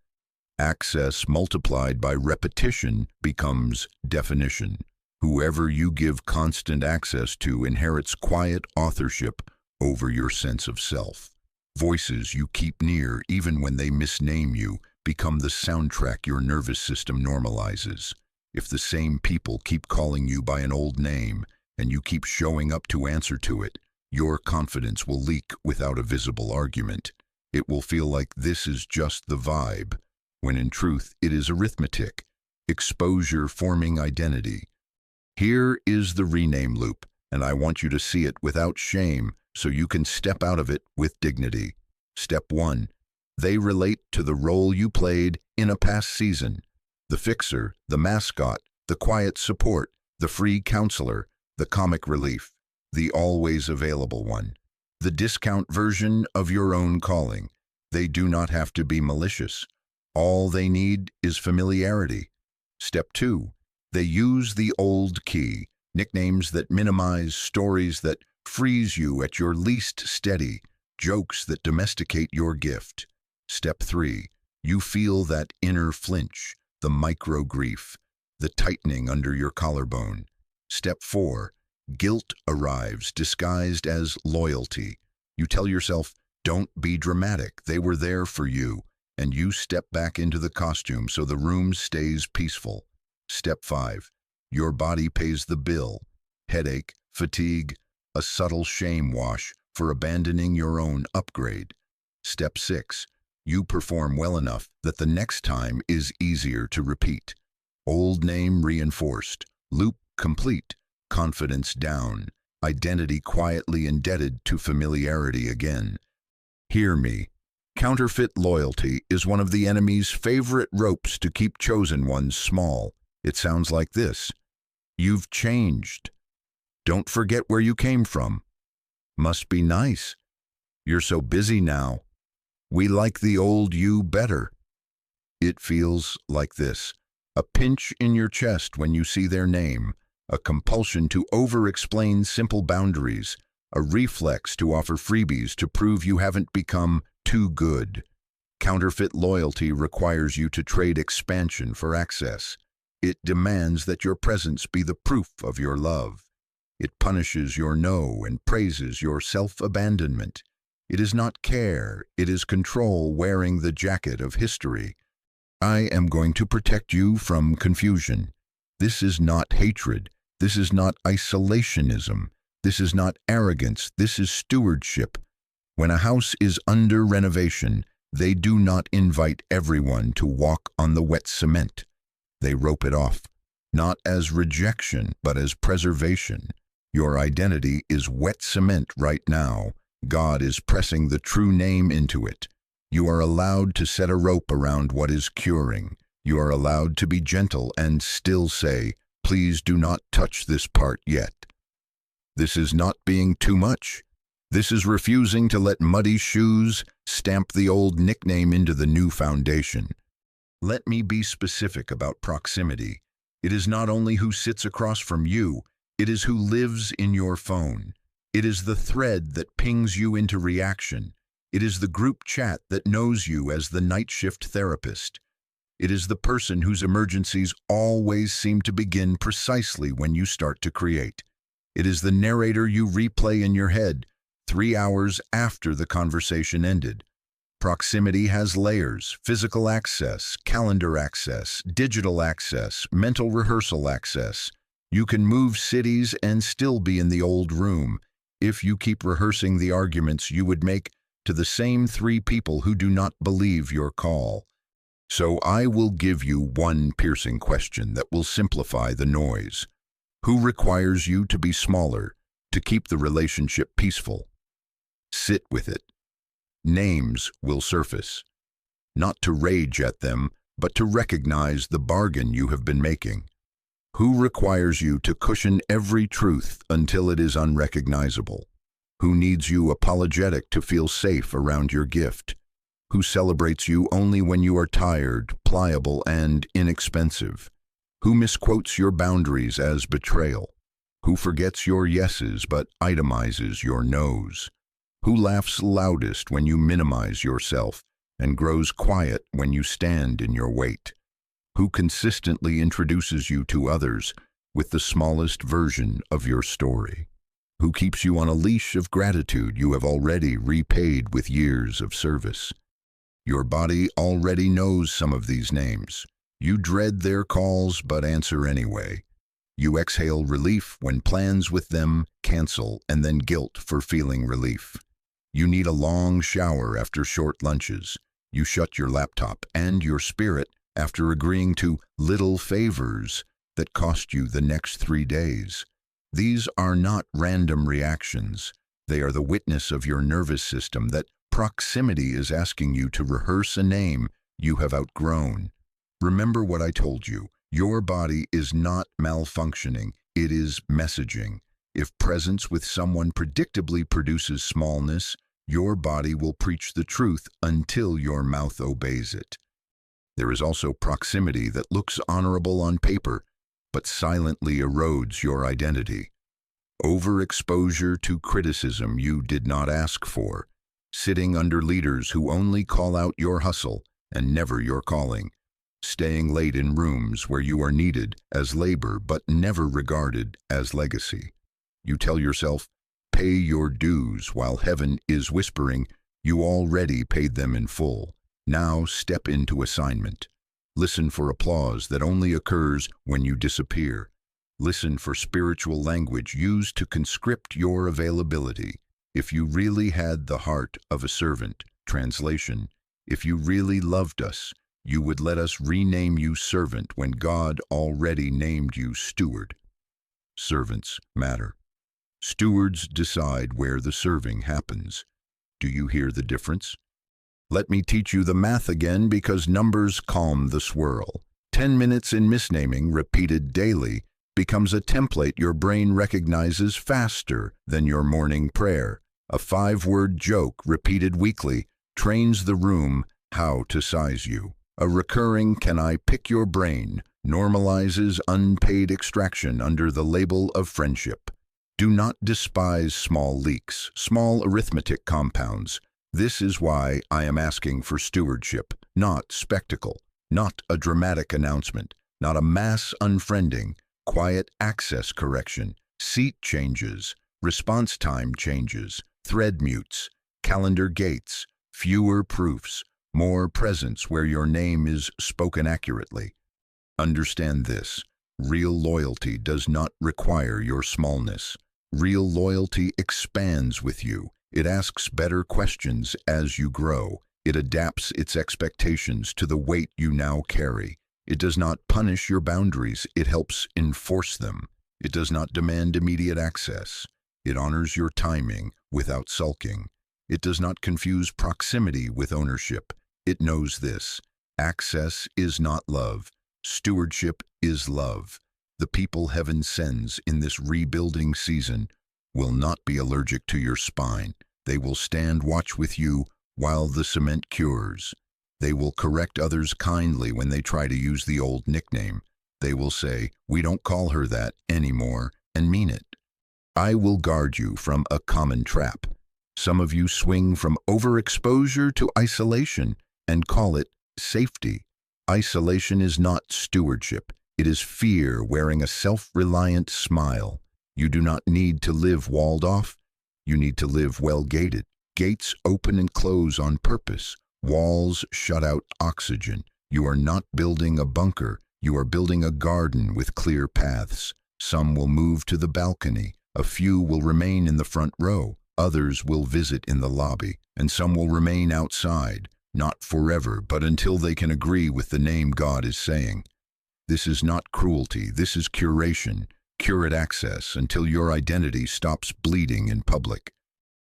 A: Access multiplied by repetition becomes definition. Whoever you give constant access to inherits quiet authorship over your sense of self. Voices you keep near, even when they misname you, become the soundtrack your nervous system normalizes. If the same people keep calling you by an old name, and you keep showing up to answer to it, Your confidence will leak without a visible argument. It will feel like this is just the vibe, when in truth it is arithmetic, exposure forming identity. Here is the rename loop, and I want you to see it without shame so you can step out of it with dignity. Step 1. They relate to the role you played in a past season. The fixer, the mascot, the quiet support, the free counselor, the comic relief, the always available one. The discount version of your own calling. They do not have to be malicious. All they need is familiarity. Step 2. They use the old key, nicknames that minimize, stories that freeze you at your least steady, jokes that domesticate your gift. Step 3. You feel that inner flinch, the micro-grief, the tightening under your collarbone. Step 4. Guilt arrives disguised as loyalty. You tell yourself, don't be dramatic, they were there for you, and you step back into the costume so the room stays peaceful. Step 5. Your body pays the bill. Headache, fatigue, a subtle shame wash for abandoning your own upgrade. Step 6. You perform well enough that the next time is easier to repeat. Old name reinforced, loop complete, confidence down, identity quietly indebted to familiarity again. Hear me. Counterfeit loyalty is one of the enemy's favorite ropes to keep chosen ones small. It sounds like this. You've changed. Don't forget where you came from. Must be nice. You're so busy now. We like the old you better. It feels like this. A pinch in your chest when you see their name, a compulsion to over-explain simple boundaries, a reflex to offer freebies to prove you haven't become too good. Counterfeit loyalty requires you to trade expansion for access. It demands that your presence be the proof of your love. It punishes your no and praises your self-abandonment. It is not care, it is control wearing the jacket of history. I am going to protect you from confusion. This is not hatred. This is not isolationism. This is not arrogance. This is stewardship. When a house is under renovation, they do not invite everyone to walk on the wet cement. They rope it off, not as rejection, but as preservation. Your identity is wet cement right now. God is pressing the true name into it. You are allowed to set a rope around what is curing. You are allowed to be gentle and still say, please do not touch this part yet. This is not being too much. This is refusing to let muddy shoes stamp the old nickname into the new foundation. Let me be specific about proximity. It is not only who sits across from you, it is who lives in your phone. It is the thread that pings you into reaction. It is the group chat that knows you as the night shift therapist. It is the person whose emergencies always seem to begin precisely when you start to create. It is the narrator you replay in your head 3 hours after the conversation ended. Proximity has layers: physical access, calendar access, digital access, mental rehearsal access. You can move cities and still be in the old room if you keep rehearsing the arguments you would make to the same 3 people who do not believe your call. So I will give you one piercing question that will simplify the noise. Who requires you to be smaller to keep the relationship peaceful? Sit with it. Names will surface, not to rage at them, but to recognize the bargain you have been making. Who requires you to cushion every truth until it is unrecognizable? Who needs you apologetic to feel safe around your gift? Who celebrates you only when you are tired, pliable, and inexpensive? Who misquotes your boundaries as betrayal? Who forgets your yeses but itemizes your nos? Who laughs loudest when you minimize yourself and grows quiet when you stand in your weight? Who consistently introduces you to others with the smallest version of your story? Who keeps you on a leash of gratitude you have already repaid with years of service? Your body already knows some of these names. You dread their calls but answer anyway. You exhale relief when plans with them cancel, and then guilt for feeling relief. You need a long shower after short lunches. You shut your laptop and your spirit after agreeing to little favors that cost you the next 3 days. These are not random reactions. They are the witness of your nervous system that proximity is asking you to rehearse a name you have outgrown. Remember what I told you. Your body is not malfunctioning, it is messaging. If presence with someone predictably produces smallness, your body will preach the truth until your mouth obeys it. There is also proximity that looks honorable on paper, but silently erodes your identity. Overexposure to criticism you did not ask for, sitting under leaders who only call out your hustle and never your calling, staying late in rooms where you are needed as labor but never regarded as legacy. You tell yourself, pay your dues, while heaven is whispering, you already paid them in full. Now step into assignment. Listen for applause that only occurs when you disappear. Listen for spiritual language used to conscript your availability. If you really had the heart of a servant, translation, if you really loved us, you would let us rename you servant when God already named you steward. Servants matter. Stewards decide where the serving happens. Do you hear the difference? Let me teach you the math again, because numbers calm the swirl. 10 minutes in misnaming, repeated daily, becomes a template your brain recognizes faster than your morning prayer. A 5-word joke repeated weekly trains the room how to size you. A recurring "can I pick your brain" normalizes unpaid extraction under the label of friendship. Do not despise small leaks, small arithmetic compounds. This is why I am asking for stewardship, not spectacle, not a dramatic announcement, not a mass unfriending, quiet access correction, seat changes, response time changes, thread mutes, calendar gates, fewer proofs, more presence where your name is spoken accurately. Understand this: real loyalty does not require your smallness. Real loyalty expands with you. It asks better questions as you grow. It adapts its expectations to the weight you now carry. It does not punish your boundaries, it helps enforce them. It does not demand immediate access. It honors your timing without sulking. It does not confuse proximity with ownership. It knows this: access is not love. Stewardship is love. The people heaven sends in this rebuilding season will not be allergic to your spine. They will stand watch with you while the cement cures. They will correct others kindly when they try to use the old nickname. They will say, "We don't call her that anymore," and mean it. I will guard you from a common trap. Some of you swing from overexposure to isolation and call it safety. Isolation is not stewardship. It is fear wearing a self-reliant smile. You do not need to live walled off. You need to live well-gated. Gates open and close on purpose. Walls shut out oxygen. You are not building a bunker. You are building a garden with clear paths. Some will move to the balcony. A few will remain in the front row. Others will visit in the lobby. And some will remain outside, not forever, but until they can agree with the name God is saying. This is not cruelty. This is curation. Curate access until your identity stops bleeding in public.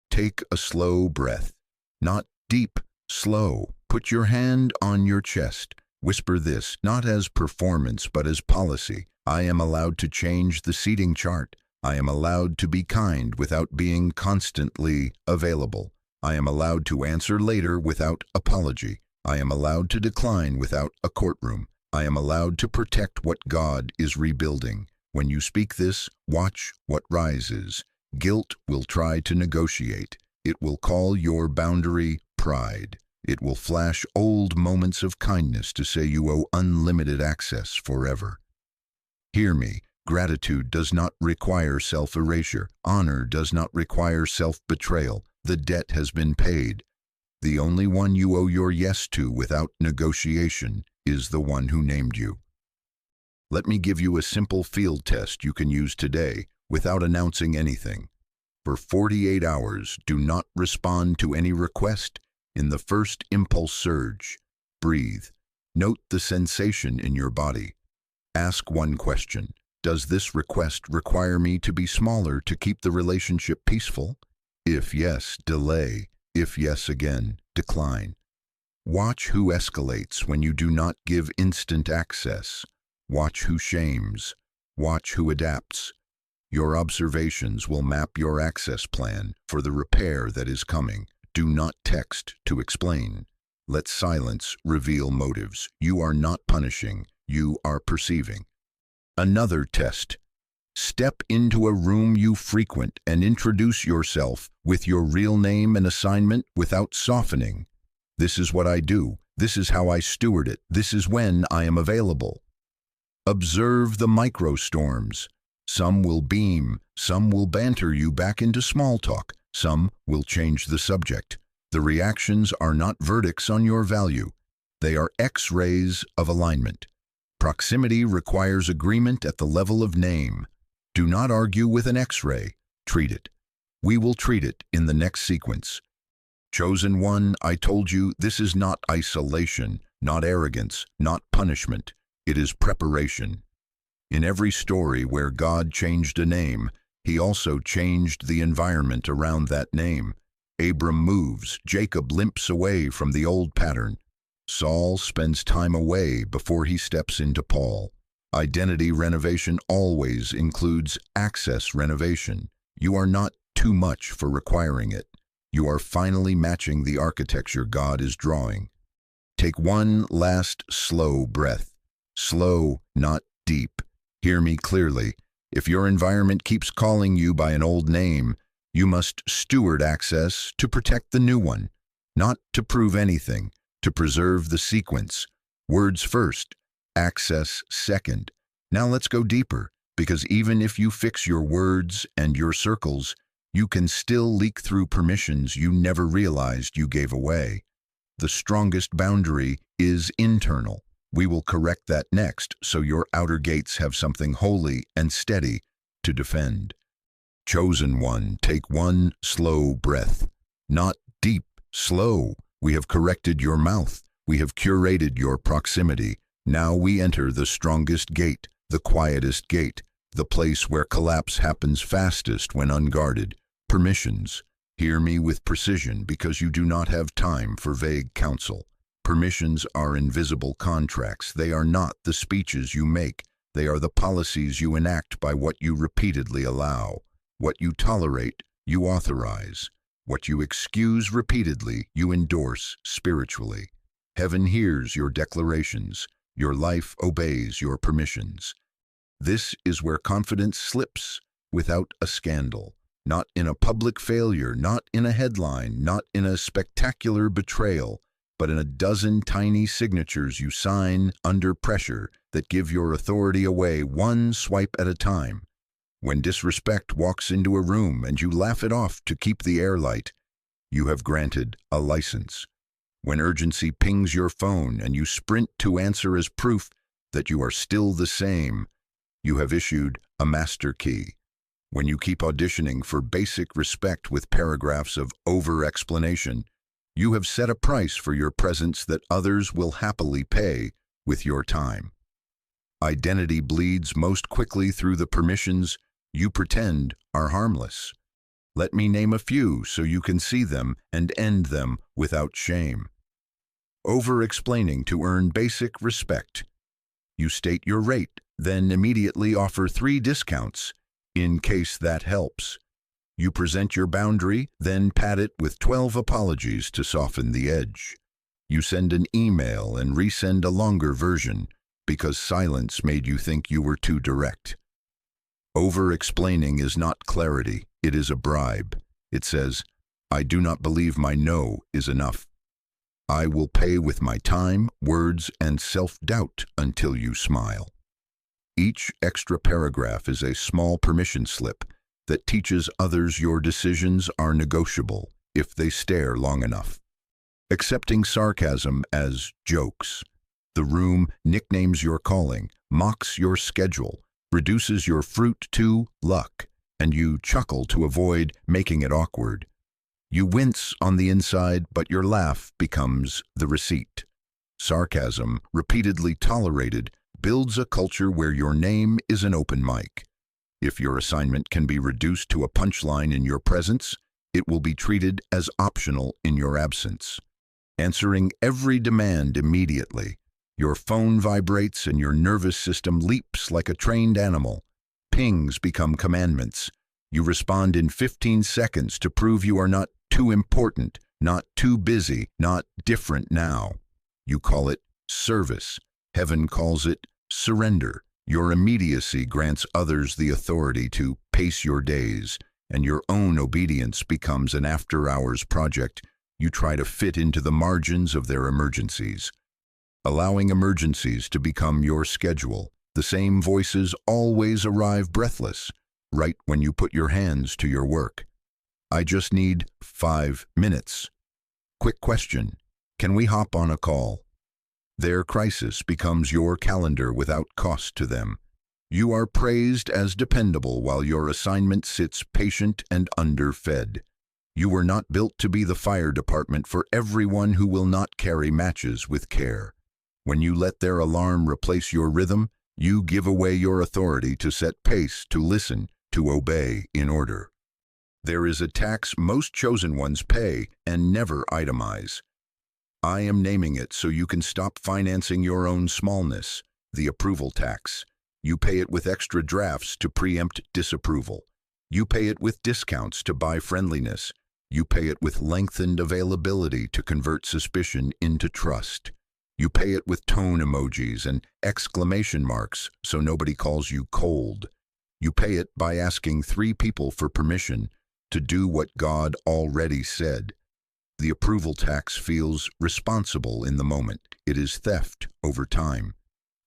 A: Take a slow breath. Not deep, slow. Put your hand on your chest. Whisper this, not as performance, but as policy. I am allowed to change the seating chart. I am allowed to be kind without being constantly available. I am allowed to answer later without apology. I am allowed to decline without a courtroom. I am allowed to protect what God is rebuilding. When you speak this, watch what rises. Guilt will try to negotiate. It will call your boundary pride. It will flash old moments of kindness to say you owe unlimited access forever. Hear me. Gratitude does not require self-erasure. Honor does not require self-betrayal. The debt has been paid. The only one you owe your yes to without negotiation is the one who named you. Let me give you a simple field test you can use today without announcing anything. For 48 hours, do not respond to any request in the first impulse surge. Breathe. Note the sensation in your body. Ask one question. Does this request require me to be smaller to keep the relationship peaceful? If yes, delay. If yes again, decline. Watch who escalates when you do not give instant access. Watch who shames. Watch who adapts. Your observations will map your access plan for the repair that is coming. Do not text to explain. Let silence reveal motives. You are not punishing, you are perceiving. Another test. Step into a room you frequent and introduce yourself with your real name and assignment without softening. This is what I do. This is how I steward it. This is when I am available. Observe the microstorms. Some will beam, some will banter you back into small talk, some will change the subject. The reactions are not verdicts on your value. They are X-rays of alignment. Proximity requires agreement at the level of name. Do not argue with an X-ray. Treat it. We will treat it in the next sequence. Chosen one, I told you, this is not isolation, not arrogance, not punishment. It is preparation. In every story where God changed a name, he also changed the environment around that name. Abram moves, Jacob limps away from the old pattern. Saul spends time away before he steps into Paul. Identity renovation always includes access renovation. You are not too much for requiring it. You are finally matching the architecture God is drawing. Take one last slow breath. Slow, not deep. Hear me clearly. If your environment keeps calling you by an old name, you must steward access to protect the new one, not to prove anything, to preserve the sequence. Words first, access second. Now let's go deeper, because even if you fix your words and your circles, you can still leak through permissions you never realized you gave away. The strongest boundary is internal. We will correct that next, so your outer gates have something holy and steady to defend. Chosen one, take one slow breath. Not deep, slow. We have corrected your mouth. We have curated your proximity. Now we enter the strongest gate, the quietest gate, the place where collapse happens fastest when unguarded. Permissions. Hear me with precision, because you do not have time for vague counsel. Permissions are invisible contracts. They are not the speeches you make. They are the policies you enact by what you repeatedly allow. What you tolerate, you authorize. What you excuse repeatedly, you endorse spiritually. Heaven hears your declarations. Your life obeys your permissions. This is where confidence slips without a scandal. Not in a public failure, not in a headline, not in a spectacular betrayal, but in a dozen tiny signatures you sign under pressure that give your authority away one swipe at a time. When disrespect walks into a room and you laugh it off to keep the air light, you have granted a license. When urgency pings your phone and you sprint to answer as proof that you are still the same, you have issued a master key. When you keep auditioning for basic respect with paragraphs of over-explanation, you have set a price for your presence that others will happily pay with your time. Identity bleeds most quickly through the permissions you pretend are harmless. Let me name a few so you can see them and end them without shame. Over-explaining to earn basic respect. You state your rate, then immediately offer 3 discounts, in case that helps. You present your boundary, then pad it with 12 apologies to soften the edge. You send an email and resend a longer version because silence made you think you were too direct. Over-explaining is not clarity, it is a bribe. It says, I do not believe my no is enough. I will pay with my time, words, and self-doubt until you smile. Each extra paragraph is a small permission slip that teaches others your decisions are negotiable if they stare long enough. Accepting sarcasm as jokes. The room nicknames your calling. mocks your schedule, reduces your fruit to luck, and you chuckle to avoid making it awkward. You wince on the inside, but your laugh becomes the receipt. Sarcasm, repeatedly tolerated, builds a culture where your name is an open mic. If your assignment can be reduced to a punchline in your presence, it will be treated as optional in your absence. Answering every demand immediately. Your phone vibrates and your nervous system leaps like a trained animal. Pings become commandments. You respond in 15 seconds to prove you are not too important, not too busy, not different now. You call it service. Heaven calls it surrender. Your immediacy grants others the authority to pace your days, and your own obedience becomes an after-hours project you try to fit into the margins of their emergencies. Allowing emergencies to become your schedule, the same voices always arrive breathless, right when you put your hands to your work. I just need 5 minutes. Quick question, can we hop on a call? Their crisis becomes your calendar without cost to them. You are praised as dependable while your assignment sits patient and underfed. You were not built to be the fire department for everyone who will not carry matches with care. When you let their alarm replace your rhythm, you give away your authority to set pace, to listen, to obey in order. There is a tax most chosen ones pay and never itemize. I am naming it so you can stop financing your own smallness, the approval tax. You pay it with extra drafts to preempt disapproval. You pay it with discounts to buy friendliness. You pay it with lengthened availability to convert suspicion into trust. You pay it with tone emojis and exclamation marks so nobody calls you cold. You pay it by asking 3 people for permission to do what God already said. The approval tax feels responsible in the moment. It is theft over time.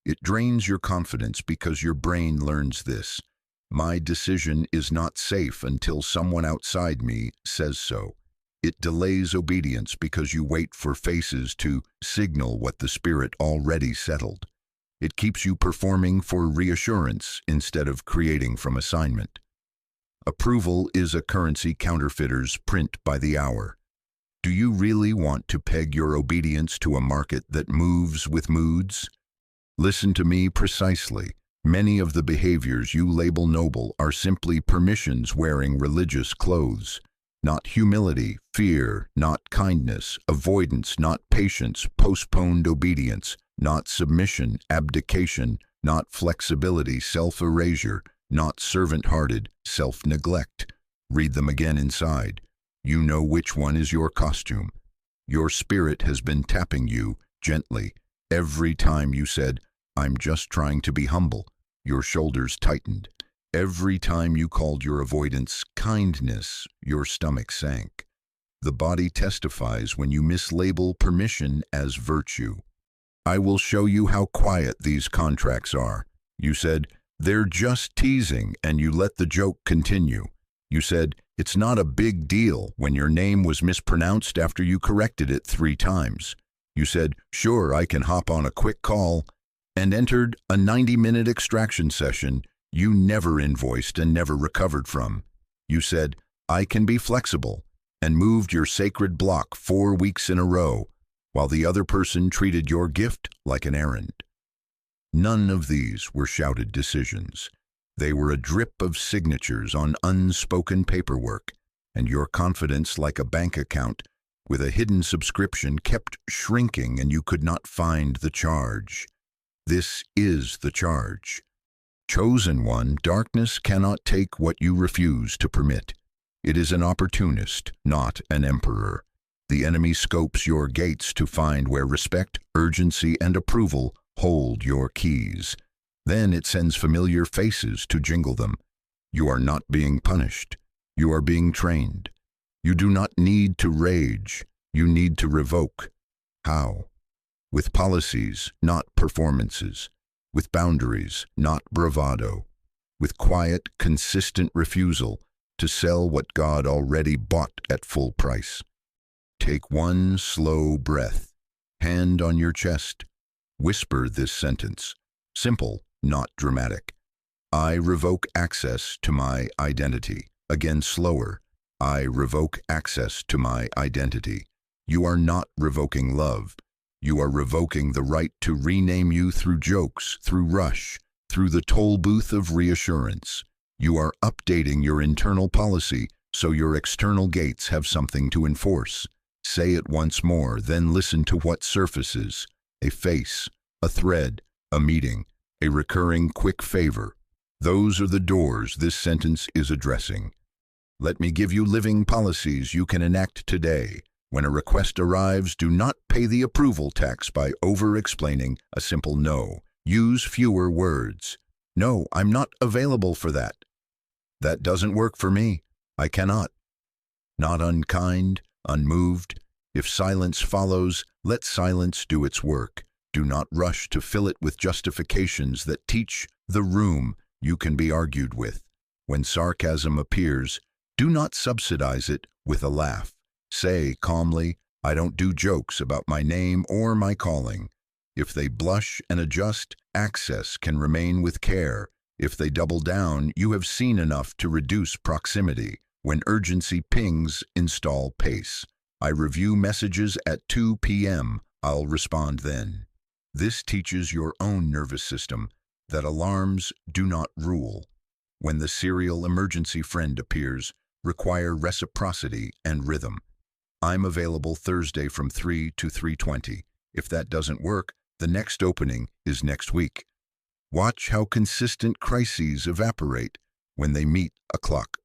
A: It drains your confidence because your brain learns this. My decision is not safe until someone outside me says so. It delays obedience because you wait for faces to signal what the Spirit already settled. It keeps you performing for reassurance instead of creating from assignment. Approval is a currency counterfeiters print by the hour. Do you really want to peg your obedience to a market that moves with moods? Listen to me precisely. Many of the behaviors you label noble are simply permissions wearing religious clothes. Not humility, fear, not kindness, avoidance, not patience, postponed obedience, not submission, abdication, not flexibility, self-erasure, not servant-hearted, self-neglect. Read them again inside. You know which one is your costume. Your spirit has been tapping you gently. Every time you said, I'm just trying to be humble, your shoulders tightened. Every time you called your avoidance kindness, your stomach sank. The body testifies when you mislabel permission as virtue. I will show you how quiet these contracts are. You said, they're just teasing, and you let the joke continue. You said, it's not a big deal when your name was mispronounced after you corrected it 3 times. You said, sure, I can hop on a quick call, and entered a 90-minute extraction session you never invoiced and never recovered from. You said, I can be flexible, and moved your sacred block 4 weeks in a row, while the other person treated your gift like an errand. None of these were shouted decisions. They were a drip of signatures on unspoken paperwork, and your confidence, like a bank account with a hidden subscription, kept shrinking and you could not find the charge. This is the charge. Chosen one, darkness cannot take what you refuse to permit. It is an opportunist, not an emperor. The enemy scopes your gates to find where respect, urgency, and approval hold your keys. Then it sends familiar faces to jingle them. You are not being punished. You are being trained. You do not need to rage. You need to revoke. How? With policies, not performances. With boundaries, not bravado. With quiet, consistent refusal to sell what God already bought at full price. Take one slow breath. Hand on your chest. Whisper this sentence. Simple, not dramatic. I revoke access to my identity. Again, slower. I revoke access to my identity. You are not revoking love. You are revoking the right to rename you through jokes, through rush, through the toll booth of reassurance. You are updating your internal policy so your external gates have something to enforce. Say it once more, then listen to what surfaces. A face, a thread, a meeting, a recurring quick favor. Those are the doors this sentence is addressing. Let me give you living policies you can enact today. When a request arrives, do not pay the approval tax by over-explaining a simple no. Use fewer words. No, I'm not available for that. That doesn't work for me. I cannot. Not unkind, unmoved. If silence follows, let silence do its work. Do not rush to fill it with justifications that teach the room you can be argued with. When sarcasm appears, do not subsidize it with a laugh. Say calmly, I don't do jokes about my name or my calling. If they blush and adjust, access can remain with care. If they double down, you have seen enough to reduce proximity. When urgency pings, install pace. I review messages at 2 p.m. I'll respond then. This teaches your own nervous system that alarms do not rule. When the serial emergency friend appears, require reciprocity and rhythm. I'm available Thursday from 3 to 3:20. If that doesn't work, the next opening is next week. Watch how consistent crises evaporate when they meet a clock.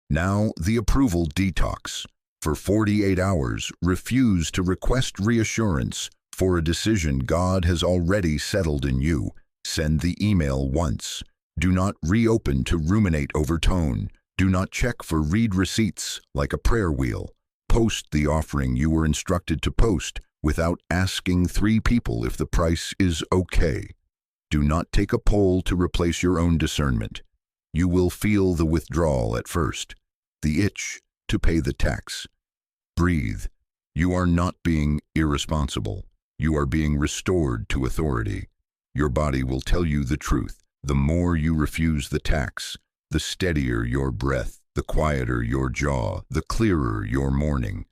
A: Now, the approval detox. For 48 hours, refuse to request reassurance for a decision God has already settled in you. Send the email once. Do not reopen to ruminate over tone. Do not check for read receipts like a prayer wheel. Post the offering you were instructed to post without asking 3 people if the price is okay. Do not take a poll to replace your own discernment. You will feel the withdrawal at first, the itch to pay the tax. Breathe. You are not being irresponsible. You are being restored to authority. Your body will tell you the truth. The more you refuse the tax, the steadier your breath, the quieter your jaw, the clearer your mourning.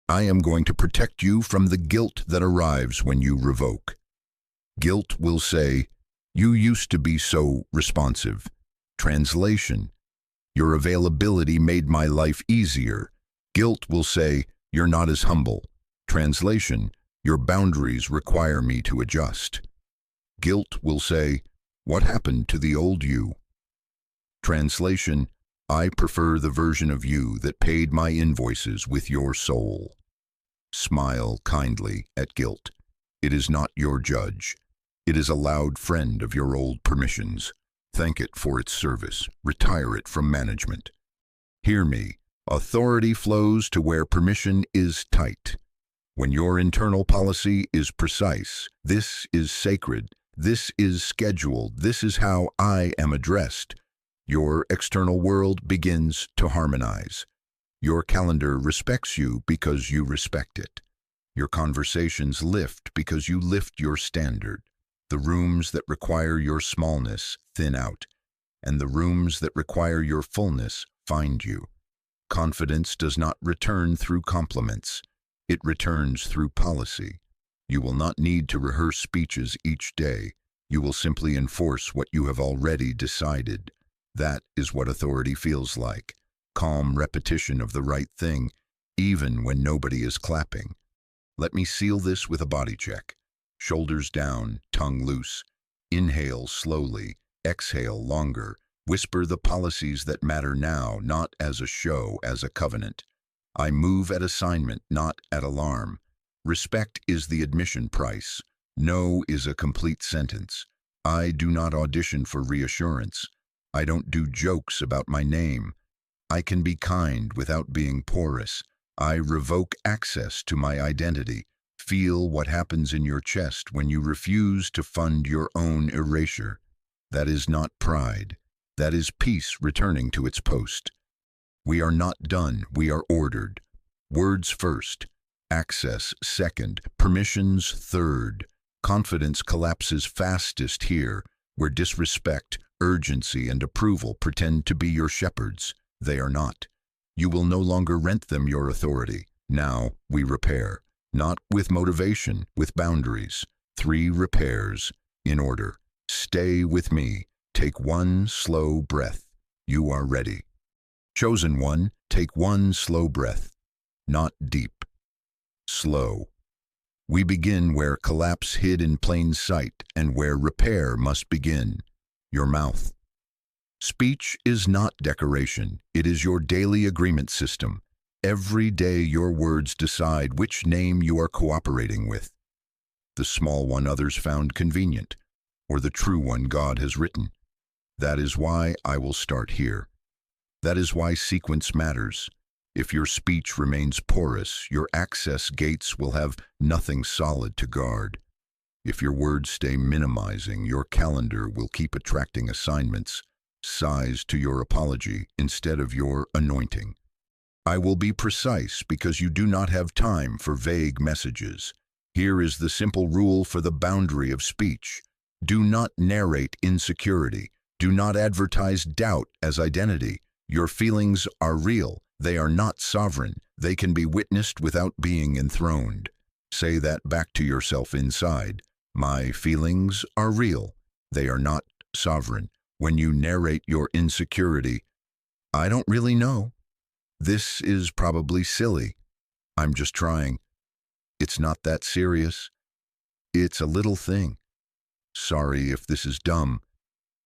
A: I am going to protect you from the guilt that arrives when you revoke. Guilt will say, you used to be so responsive. Translation, your availability made my life easier. Guilt will say, you're not as humble. Translation, your boundaries require me to adjust. Guilt will say, what happened to the old you? Translation, I prefer the version of you that paid my invoices with your soul. Smile kindly at guilt. It is not your judge. It is a loud friend of your old permissions. Thank it for its service. Retire it from management. Hear me. Authority flows to where permission is tight. When your internal policy is precise, this is sacred, this is scheduled, this is how I am addressed, your external world begins to harmonize. Your calendar respects you because you respect it. Your conversations lift because you lift your standard. The rooms that require your smallness thin out, and the rooms that require your fullness find you. Confidence does not return through compliments. It returns through policy. You will not need to rehearse speeches each day. You will simply enforce what you have already decided. That is what authority feels like. Calm repetition of the right thing, even when nobody is clapping. Let me seal this with a body check. Shoulders down, tongue loose. Inhale slowly, exhale longer. Whisper the policies that matter now, not as a show, as a covenant. I move at assignment, not at alarm. Respect is the admission price. No is a complete sentence. I do not audition for reassurance. I don't do jokes about my name. I can be kind without being porous. I revoke access to my identity. Feel what happens in your chest when you refuse to fund your own erasure. That is not pride. That is peace returning to its post. We are not done, we are ordered. Words first, access second, permissions third. Confidence collapses fastest here, where disrespect, urgency, and approval pretend to be your shepherds. They are not. You will no longer rent them your authority. Now we repair, not with motivation, with boundaries. 3 repairs in order. Stay with me. Take 1 slow breath. You are ready. Chosen one, take 1 slow breath. Not deep. Slow. We begin where collapse hid in plain sight and where repair must begin. Your mouth. Speech is not decoration. It is your daily agreement system. Every day your words decide which name you are cooperating with. The small one others found convenient, or the true one God has written. That is why I will start here. That is why sequence matters. If your speech remains porous, your access gates will have nothing solid to guard. If your words stay minimizing, your calendar will keep attracting assignments, sized to your apology instead of your anointing. I will be precise because you do not have time for vague messages. Here is the simple rule for the boundary of speech. Do not narrate insecurity. Do not advertise doubt as identity. Your feelings are real. They are not sovereign. They can be witnessed without being enthroned. Say that back to yourself inside. My feelings are real. They are not sovereign. When you narrate your insecurity, I don't really know. This is probably silly. I'm just trying. It's not that serious. It's a little thing. Sorry if this is dumb.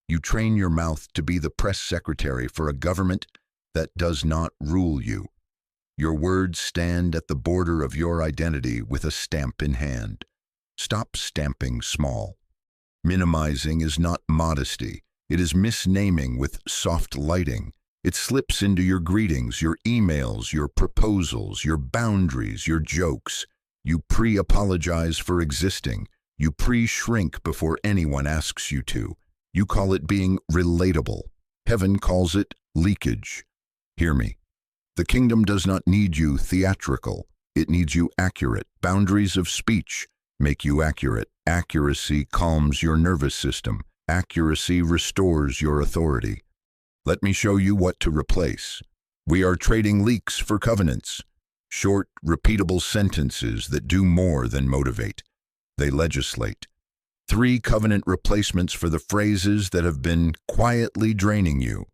A: You train your mouth to be the press secretary for a government that does not rule you. Your words stand at the border of your identity with a stamp in hand. Stop stamping small. Minimizing is not modesty. It is misnaming with soft lighting. It slips into your greetings, your emails, your proposals, your boundaries, your jokes. You pre-apologize for existing. You pre-shrink before anyone asks you to. You call it being relatable. Heaven calls it leakage. Hear me. The kingdom does not need you theatrical. It needs you accurate. Boundaries of speech make you accurate. Accuracy calms your nervous system. Accuracy restores your authority. Let me show you what to replace. We are trading leaks for covenants. Short, repeatable sentences that do more than motivate. They legislate. 3 covenant replacements for the phrases that have been quietly draining you.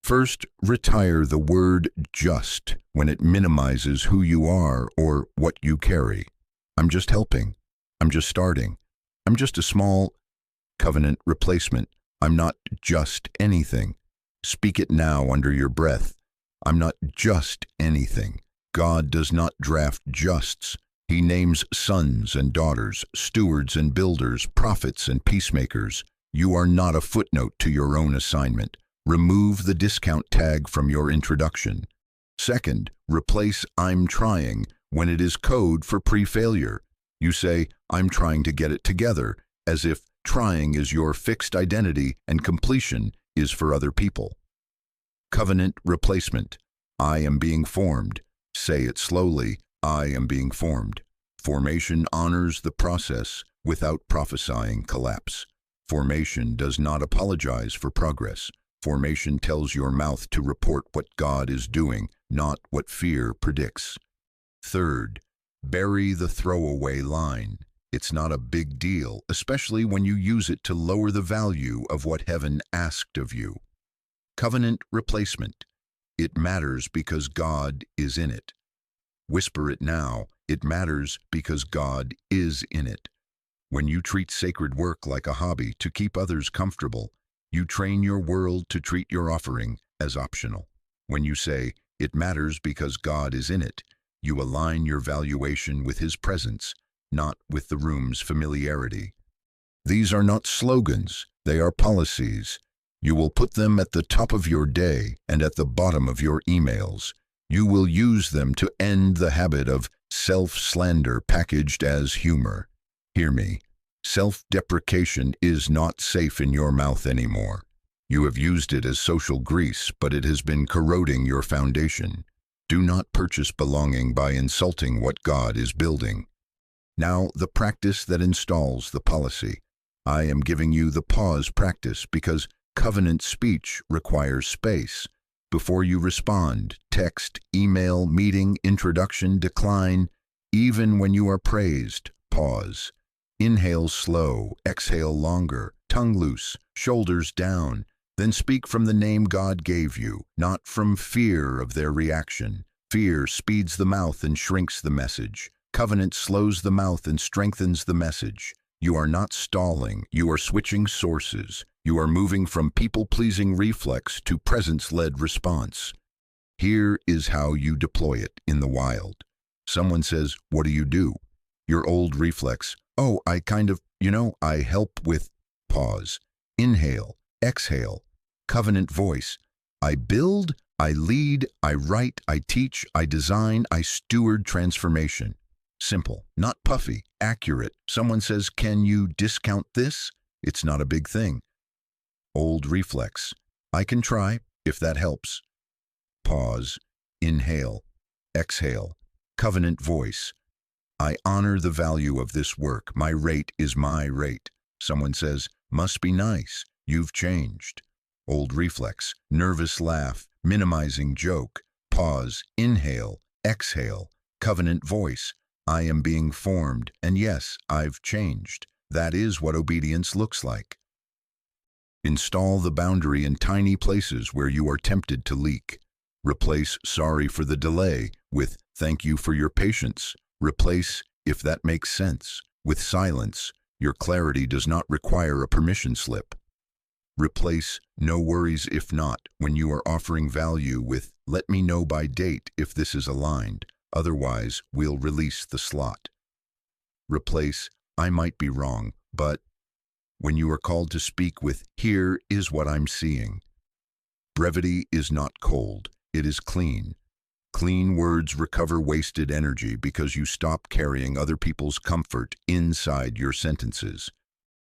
A: First, retire the word just when it minimizes who you are or what you carry. I'm just helping. I'm just starting. I'm just a small covenant replacement. I'm not just anything. Speak it now under your breath. I'm not just anything. God does not draft justs. He names sons and daughters, stewards and builders, prophets and peacemakers. You are not a footnote to your own assignment. Remove the discount tag from your introduction. Second, replace I'm trying when it is code for pre-failure. You say, I'm trying to get it together, as if trying is your fixed identity and completion is for other people. Covenant replacement. I am being formed. Say it slowly. I am being formed. Formation honors the process without prophesying collapse. Formation does not apologize for progress. Formation tells your mouth to report what God is doing, not what fear predicts. Third, bury the throwaway line. It's not a big deal, especially when you use it to lower the value of what heaven asked of you. Covenant replacement. It matters because God is in it. Whisper it now. It matters because God is in it. When you treat sacred work like a hobby to keep others comfortable, you train your world to treat your offering as optional. When you say, it matters because God is in it, you align your valuation with His presence, not with the room's familiarity. These are not slogans, they are policies. You will put them at the top of your day and at the bottom of your emails. You will use them to end the habit of self-slander packaged as humor. Hear me. Self-deprecation is not safe in your mouth anymore. You have used it as social grease, but it has been corroding your foundation. Do not purchase belonging by insulting what God is building. Now, the practice that installs the policy. I am giving you the pause practice because covenant speech requires space. Before you respond, text, email, meeting, introduction, decline, even when you are praised, pause. Inhale slow, exhale longer, tongue loose, shoulders down. Then speak from the name God gave you, not from fear of their reaction. Fear speeds the mouth and shrinks the message. Covenant slows the mouth and strengthens the message. You are not stalling, you are switching sources. You are moving from people-pleasing reflex to presence-led response. Here is how you deploy it in the wild. Someone says, "What do you do?" Your old reflex, "Oh, I kind of, I help with." Pause. Inhale, exhale. Covenant voice. I build, I lead, I write, I teach, I design, I steward transformation. Simple, not puffy, accurate. Someone says, "Can you discount this?" It's not a big thing. Old reflex. I can try, if that helps. Pause. Inhale. Exhale. Covenant voice. I honor the value of this work. My rate is my rate. Someone says, "Must be nice. You've changed." Old reflex. Nervous laugh. Minimizing joke. Pause. Inhale. Exhale. Covenant voice. I am being formed, and yes, I've changed. That is what obedience looks like. Install the boundary in tiny places where you are tempted to leak. Replace "sorry for the delay" with "thank you for your patience." Replace "if that makes sense" with silence. Your clarity does not require a permission slip. Replace "no worries if not" when you are offering value with "let me know by date if this is aligned. Otherwise, we'll release the slot." Replace "I might be wrong, but" when you are called to speak with "here is what I'm seeing." Brevity is not cold, it is clean. Clean words recover wasted energy because you stop carrying other people's comfort inside your sentences.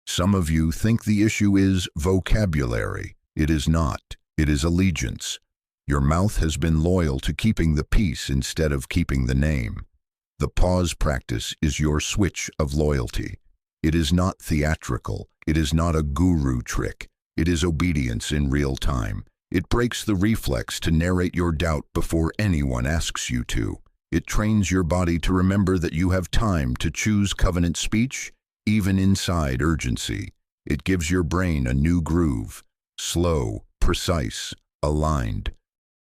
A: Some of you think the issue is vocabulary. It is not. It is allegiance. Your mouth has been loyal to keeping the peace instead of keeping the name. The pause practice is your switch of loyalty. It is not theatrical. It is not a guru trick. It is obedience in real time. It breaks the reflex to narrate your doubt before anyone asks you to. It trains your body to remember that you have time to choose covenant speech, even inside urgency. It gives your brain a new groove. Slow, precise, aligned.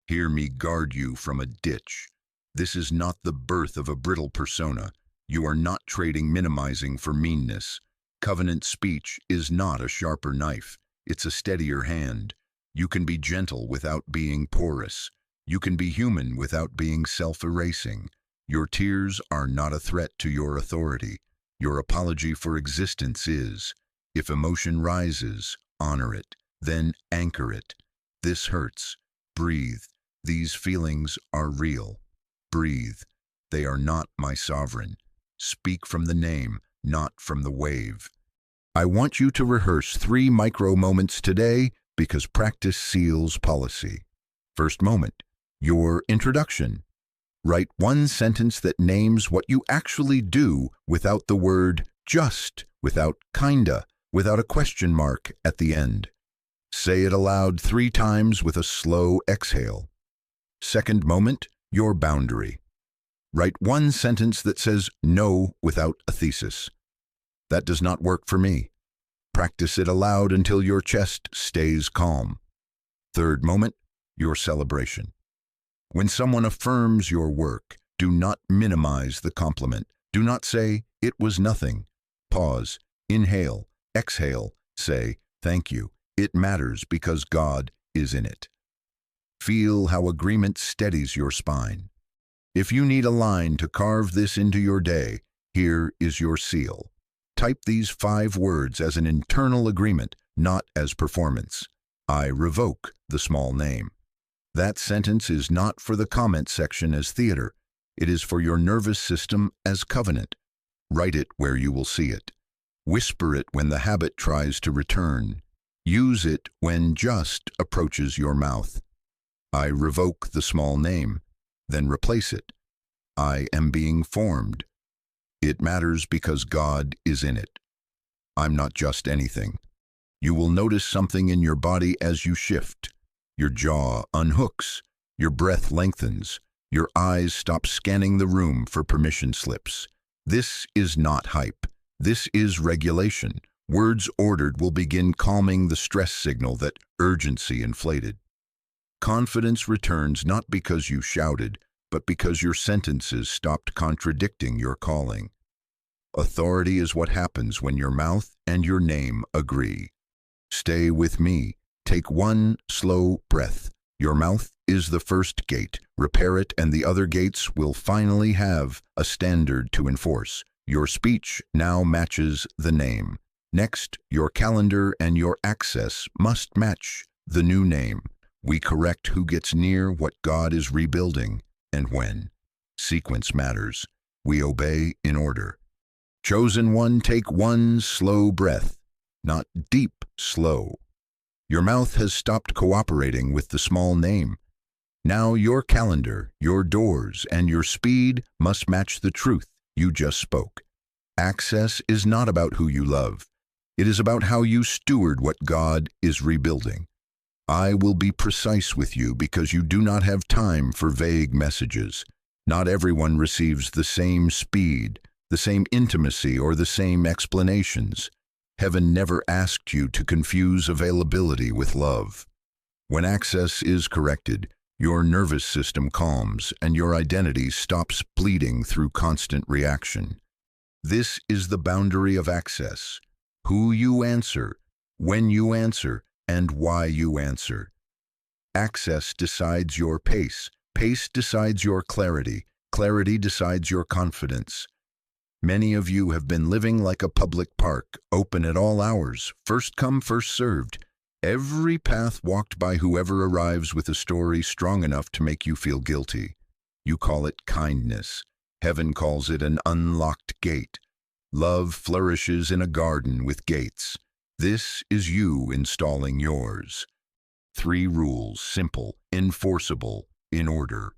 A: Hear me guard you from a ditch. This is not the birth of a brittle persona. You are not trading minimizing for meanness. Covenant speech is not a sharper knife. It's a steadier hand. You can be gentle without being porous. You can be human without being self-erasing. Your tears are not a threat to your authority. Your apology for existence is. If emotion rises, honor it, then anchor it. This hurts. Breathe. These feelings are real. Breathe. They are not my sovereign. Speak from the name, not from the wave. I want you to rehearse 3 micro moments today because practice seals policy. First moment, your introduction. Write 1 sentence that names what you actually do without the word just, without kinda, without a question mark at the end. Say it aloud 3 times with a slow exhale. Second moment, your boundary. Write 1 sentence that says no without a thesis. That does not work for me. Practice it aloud until your chest stays calm. Third moment, your celebration. When someone affirms your work, do not minimize the compliment. Do not say, "It was nothing." Pause, inhale, exhale, say, "Thank you. It matters because God is in it." Feel how agreement steadies your spine. If you need a line to carve this into your day, here is your seal. Type these 5 words as an internal agreement, not as performance. I revoke the small name. That sentence is not for the comment section as theater. It is for your nervous system as covenant. Write it where you will see it. Whisper it when the habit tries to return. Use it when just approaches your mouth. I revoke the small name. Then replace it. I am being formed. It matters because God is in it. I'm not just anything. You will notice something in your body as you shift. Your jaw unhooks, your breath lengthens, your eyes stop scanning the room for permission slips. This is not hype. This is regulation. Words ordered will begin calming the stress signal that urgency inflated. Confidence returns not because you shouted, but because your sentences stopped contradicting your calling. Authority is what happens when your mouth and your name agree. Stay with me. Take one slow breath. Your mouth is the first gate. Repair it, and the other gates will finally have a standard to enforce. Your speech now matches the name. Next, your calendar and your access must match the new name. We correct who gets near what God is rebuilding and when. Sequence matters. We obey in order. Chosen one, take one slow breath, not deep, slow. Your mouth has stopped cooperating with the small name. Now your calendar, your doors, and your speed must match the truth you just spoke. Access is not about who you love. It is about how you steward what God is rebuilding. I will be precise with you because you do not have time for vague messages. Not everyone receives the same speed, the same intimacy, or the same explanations. Heaven never asked you to confuse availability with love. When access is corrected, your nervous system calms and your identity stops bleeding through constant reaction. This is the boundary of access. Who you answer, when you answer, and why you answer. Access decides your pace. Pace decides your clarity. Clarity decides your confidence. Many of you have been living like a public park, open at all hours, first come, first served. Every path walked by whoever arrives with a story strong enough to make you feel guilty. You call it kindness. Heaven calls it an unlocked gate. Love flourishes in a garden with gates. This is you installing yours. 3 rules, simple, enforceable, in order.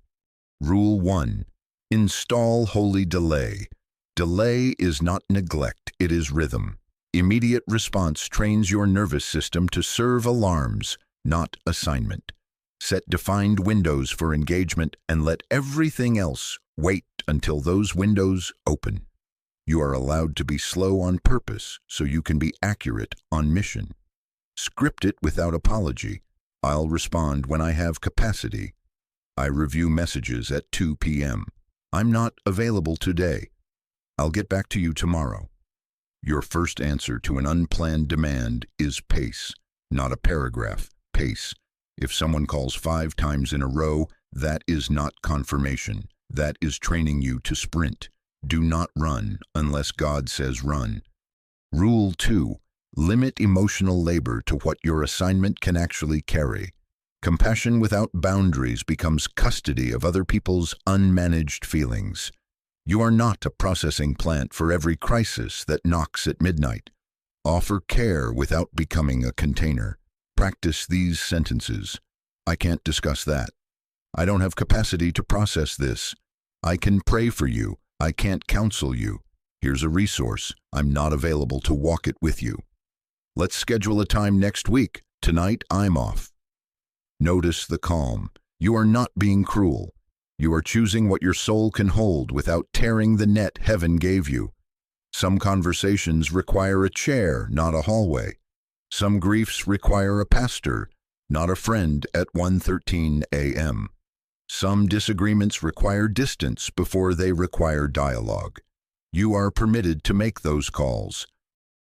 A: Rule 1. Install holy delay. Delay is not neglect, it is rhythm. Immediate response trains your nervous system to serve alarms, not assignment. Set defined windows for engagement and let everything else wait until those windows open. You are allowed to be slow on purpose so you can be accurate on mission. Script it without apology. I'll respond when I have capacity. I review messages at 2 p.m. I'm not available today. I'll get back to you tomorrow. Your first answer to an unplanned demand is pace, not a paragraph. Pace. If someone calls 5 times in a row, that is not confirmation. That is training you to sprint. Do not run unless God says run. Rule 2. Limit emotional labor to what your assignment can actually carry. Compassion without boundaries becomes custody of other people's unmanaged feelings. You are not a processing plant for every crisis that knocks at midnight. Offer care without becoming a container. Practice these sentences. I can't discuss that. I don't have capacity to process this. I can pray for you. I can't counsel you. Here's a resource. I'm not available to walk it with you. Let's schedule a time next week. Tonight, I'm off. Notice the calm. You are not being cruel. You are choosing what your soul can hold without tearing the net heaven gave you. Some conversations require a chair, not a hallway. Some griefs require a pastor, not a friend at 1:13 a.m. Some disagreements require distance before they require dialogue. You are permitted to make those calls.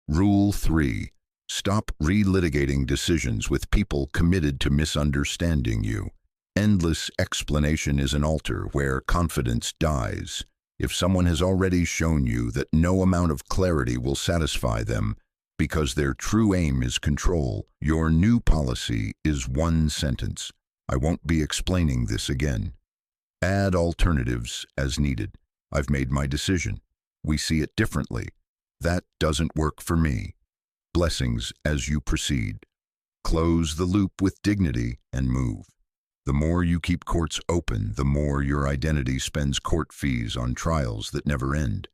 A: Rule 3. Stop relitigating decisions with people committed to misunderstanding you. Endless explanation is an altar where confidence dies. If someone has already shown you that no amount of clarity will satisfy them because their true aim is control, your new policy is one sentence. I won't be explaining this again. Add alternatives as needed. I've made my decision. We see it differently. That doesn't work for me. Blessings as you proceed. Close the loop with dignity and move. The more you keep courts open, the more your identity spends court fees on trials that never end.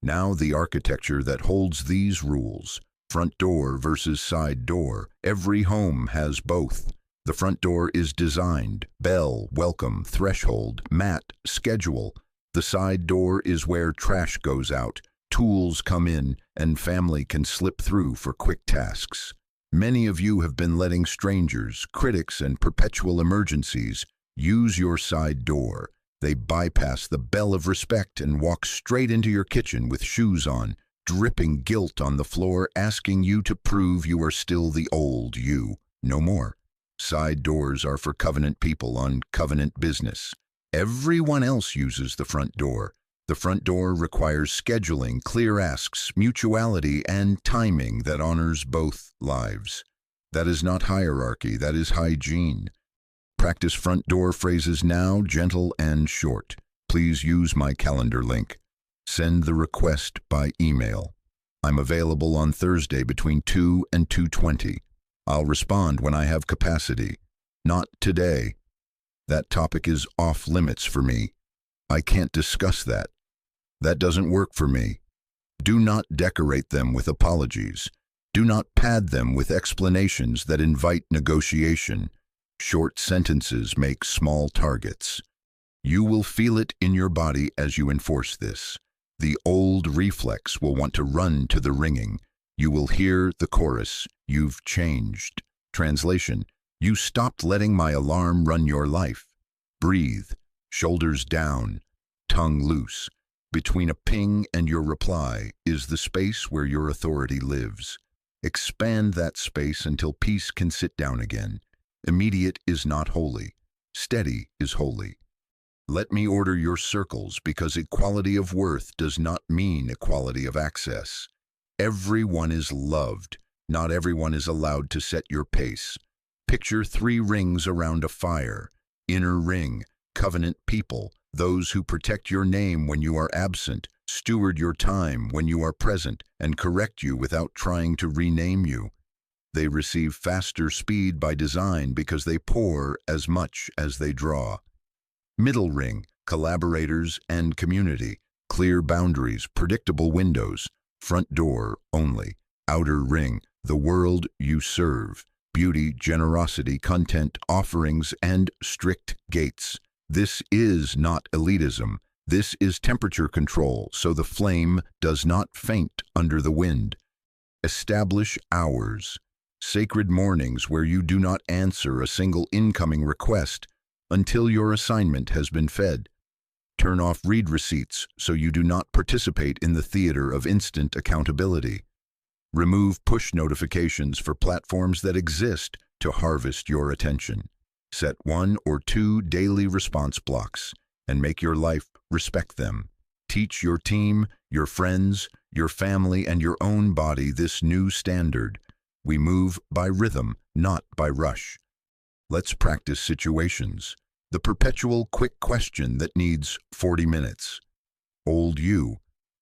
A: Now the architecture that holds these rules. Front door versus side door. Every home has both. The front door is designed, bell, welcome, threshold, mat, schedule. The side door is where trash goes out, tools come in, and family can slip through for quick tasks. Many of you have been letting strangers, critics, and perpetual emergencies use your side door. They bypass the bell of respect and walk straight into your kitchen with shoes on, dripping guilt on the floor, asking you to prove you are still the old you. No more. Side doors are for covenant people on covenant business. Everyone else uses the front door. The front door requires scheduling, clear asks, mutuality, and timing that honors both lives. That is not hierarchy, that is hygiene. Practice front door phrases now, gentle and short. Please use my calendar link. Send the request by email. I'm available on Thursday between 2 and 2:20. I'll respond when I have capacity. Not today. That topic is off limits for me. I can't discuss that. That doesn't work for me. Do not decorate them with apologies. Do not pad them with explanations that invite negotiation. Short sentences make small targets. You will feel it in your body as you enforce this. The old reflex will want to run to the ringing. You will hear the chorus, "You've changed." Translation, you stopped letting my alarm run your life. Breathe, shoulders down, tongue loose. Between a ping and your reply is the space where your authority lives. Expand that space until peace can sit down again. Immediate is not holy. Steady is holy. Let me order your circles, because equality of worth does not mean equality of access. Everyone is loved. Not everyone is allowed to set your pace. Picture 3 rings around a fire. Inner ring, covenant people, those who protect your name when you are absent, steward your time when you are present, and correct you without trying to rename you. They receive faster speed by design because they pour as much as they draw. Middle ring, collaborators and community, clear boundaries, predictable windows, front door only. Outer ring, the world you serve, beauty, generosity, content, offerings, and strict gates. This is not elitism. This is temperature control, so the flame does not faint under the wind. Establish hours, sacred mornings where you do not answer a single incoming request until your assignment has been fed. Turn off read receipts so you do not participate in the theater of instant accountability. Remove push notifications for platforms that exist to harvest your attention. Set 1 or 2 daily response blocks and make your life respect them. Teach your team, your friends, your family, and your own body this new standard. We move by rhythm, not by rush. Let's practice situations. The perpetual quick question that needs 40 minutes. Old you.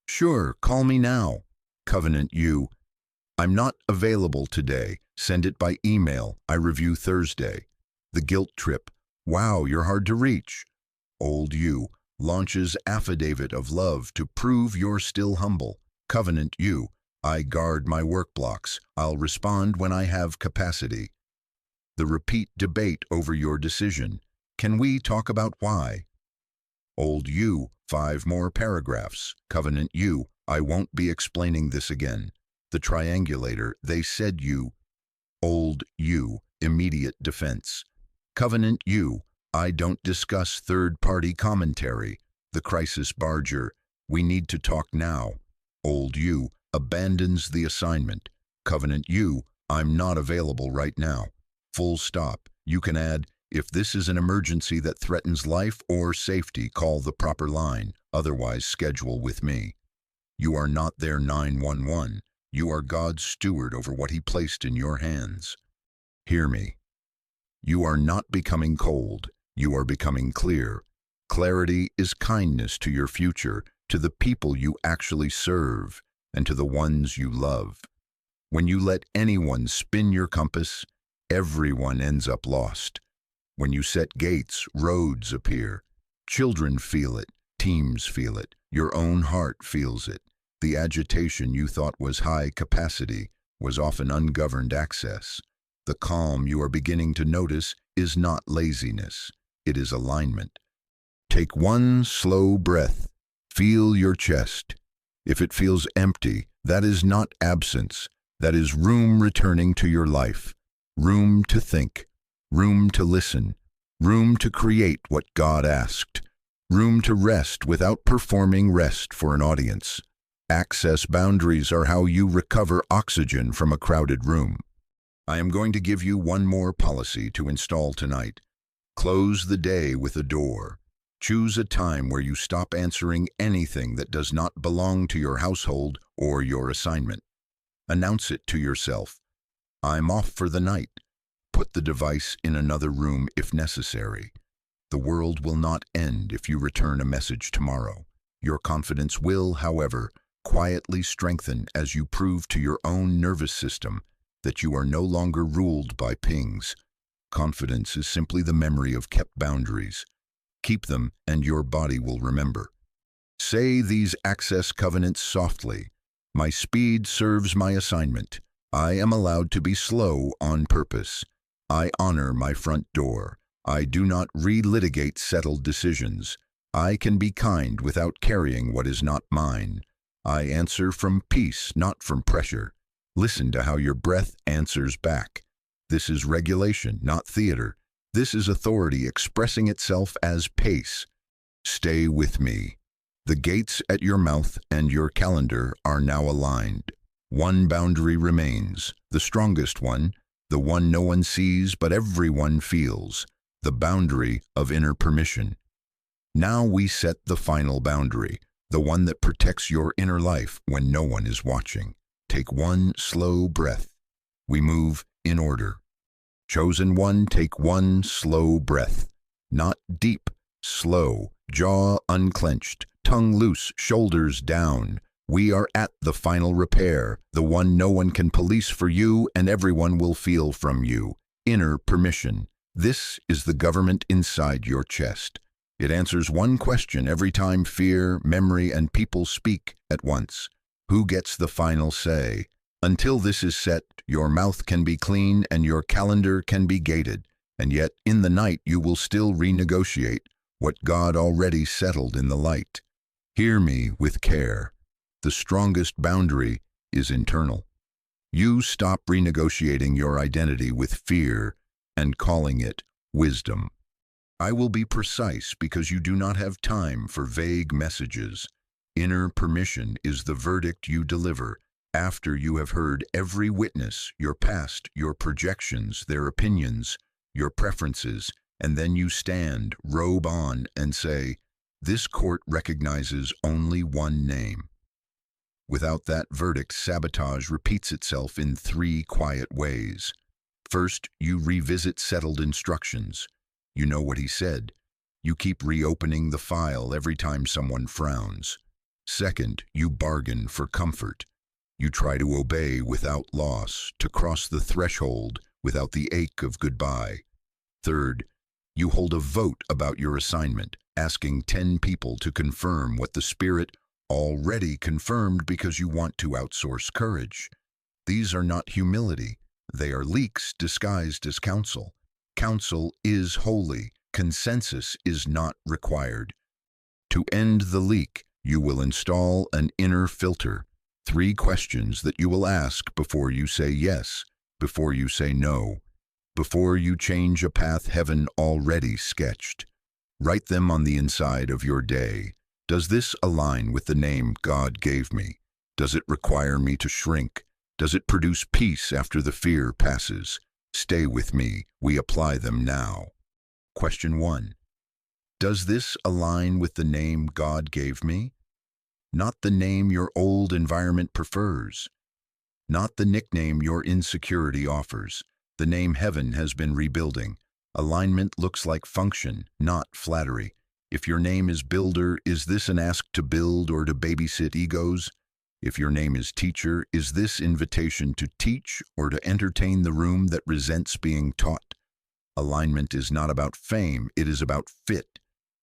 A: Sure, call me now. Covenant you. I'm not available today. Send it by email. I review Thursday. The guilt trip. Wow, you're hard to reach. Old you launches affidavit of love to prove you're still humble. Covenant you. I guard my work blocks. I'll respond when I have capacity. The repeat debate over your decision. Can we talk about why? Old you, 5 more paragraphs. Covenant you, I won't be explaining this again. The triangulator, they said you. Old you, immediate defense. Covenant you, I don't discuss third-party commentary. The crisis barger, we need to talk now. Old you, abandons the assignment. Covenant you, I'm not available right now. Full stop. You can add, if this is an emergency that threatens life or safety, call the proper line, otherwise schedule with me. You are not their 911. You are God's steward over what He placed in your hands. Hear me. You are not becoming cold. You are becoming clear. Clarity is kindness to your future, to the people you actually serve, and to the ones you love. When you let anyone spin your compass, everyone ends up lost. When you set gates, roads appear. Children feel it, teams feel it, your own heart feels it. The agitation you thought was high capacity was often ungoverned access. The calm you are beginning to notice is not laziness, it is alignment. Take one slow breath. Feel your chest. If it feels empty, that is not absence. That is room returning to your life. Room to think. Room to listen. Room to create what God asked. Room to rest without performing rest for an audience. Access boundaries are how you recover oxygen from a crowded room. I am going to give you one more policy to install tonight. Close the day with a door. Choose a time where you stop answering anything that does not belong to your household or your assignment. Announce it to yourself. I'm off for the night. Put the device in another room if necessary. The world will not end if you return a message tomorrow. Your confidence will, however, quietly strengthen as you prove to your own nervous system that you are no longer ruled by pings. Confidence is simply the memory of kept boundaries. Keep them and your body will remember. Say these access covenants softly. My speed serves my assignment. I am allowed to be slow on purpose. I honor my front door. I do not relitigate settled decisions. I can be kind without carrying what is not mine. I answer from peace, not from pressure. Listen to how your breath answers back. This is regulation, not theater. This is authority expressing itself as pace. Stay with me. The gates at your mouth and your calendar are now aligned. One boundary remains, the strongest one, the one no one sees but everyone feels, the boundary of inner permission. Now we set the final boundary, the one that protects your inner life when no one is watching. Take one slow breath. We move in order. Chosen one, take one slow breath. Not deep, slow, jaw unclenched, tongue loose, shoulders down. We are at the final repair, the one no one can police for you and everyone will feel from you. Inner permission. This is the government inside your chest. It answers one question every time fear, memory, and people speak at once. Who gets the final say? Until this is set, your mouth can be clean and your calendar can be gated, and yet in the night you will still renegotiate what God already settled in the light. Hear me with care. The strongest boundary is internal. You stop renegotiating your identity with fear and calling it wisdom. I will be precise because you do not have time for vague messages. Inner permission is the verdict you deliver after you have heard every witness, your past, your projections, their opinions, your preferences, and then you stand, robe on, and say, this court recognizes only one name. Without that verdict, sabotage repeats itself in three quiet ways. First, you revisit settled instructions. You know what he said. You keep reopening the file every time someone frowns. Second, you bargain for comfort. You try to obey without loss, to cross the threshold without the ache of goodbye. Third, you hold a vote about your assignment, asking 10 people to confirm what the Spirit already confirmed because you want to outsource courage. These are not humility. They are leaks disguised as counsel. Counsel is holy. Consensus is not required. To end the leak, you will install an inner filter. 3 questions that you will ask before you say yes, before you say no, before you change a path heaven already sketched. Write them on the inside of your day. Does this align with the name God gave me? Does it require me to shrink? Does it produce peace after the fear passes? Stay with me. We apply them now. Question 1. Does this align with the name God gave me? Not the name your old environment prefers. Not the nickname your insecurity offers. The name heaven has been rebuilding. Alignment looks like function, not flattery. If your name is builder, is this an ask to build or to babysit egos? If your name is teacher, is this invitation to teach or to entertain the room that resents being taught? Alignment is not about fame, it is about fit.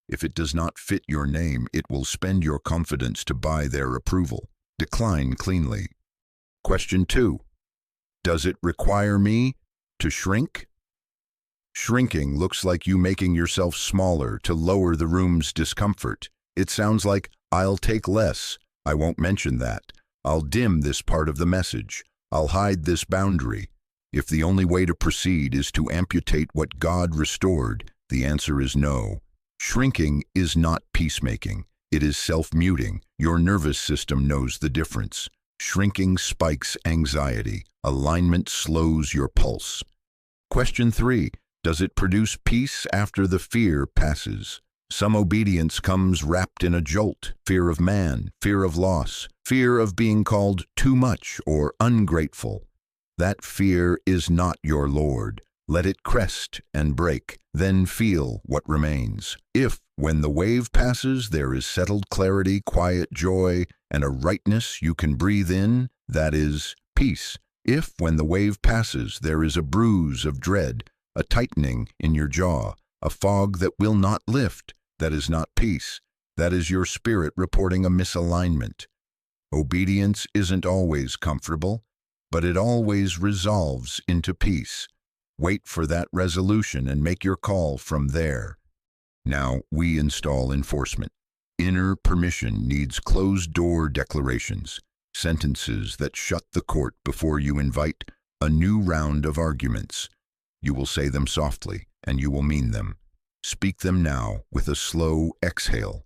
A: If it does not fit your name, it will spend your confidence to buy their approval. Decline cleanly. Question 2. Does it require me to shrink? Shrinking looks like you making yourself smaller to lower the room's discomfort. It sounds like, I'll take less. I won't mention that. I'll dim this part of the message. I'll hide this boundary. If the only way to proceed is to amputate what God restored, the answer is no. Shrinking is not peacemaking. It is self-muting. Your nervous system knows the difference. Shrinking spikes anxiety. Alignment slows your pulse. Question 3. Does it produce peace after the fear passes? Some obedience comes wrapped in a jolt. Fear of man, fear of loss, fear of being called too much or ungrateful. That fear is not your Lord. Let it crest and break, then feel what remains. If, when the wave passes, there is settled clarity, quiet joy, and a rightness you can breathe in, that is peace. If, when the wave passes, there is a bruise of dread, a tightening in your jaw, a fog that will not lift, that is not peace. That is your spirit reporting a misalignment. Obedience isn't always comfortable, but it always resolves into peace. Wait for that resolution and make your call from there. Now we install enforcement. Inner permission needs closed-door declarations, sentences that shut the court before you invite a new round of arguments. You will say them softly, and you will mean them. Speak them now with a slow exhale.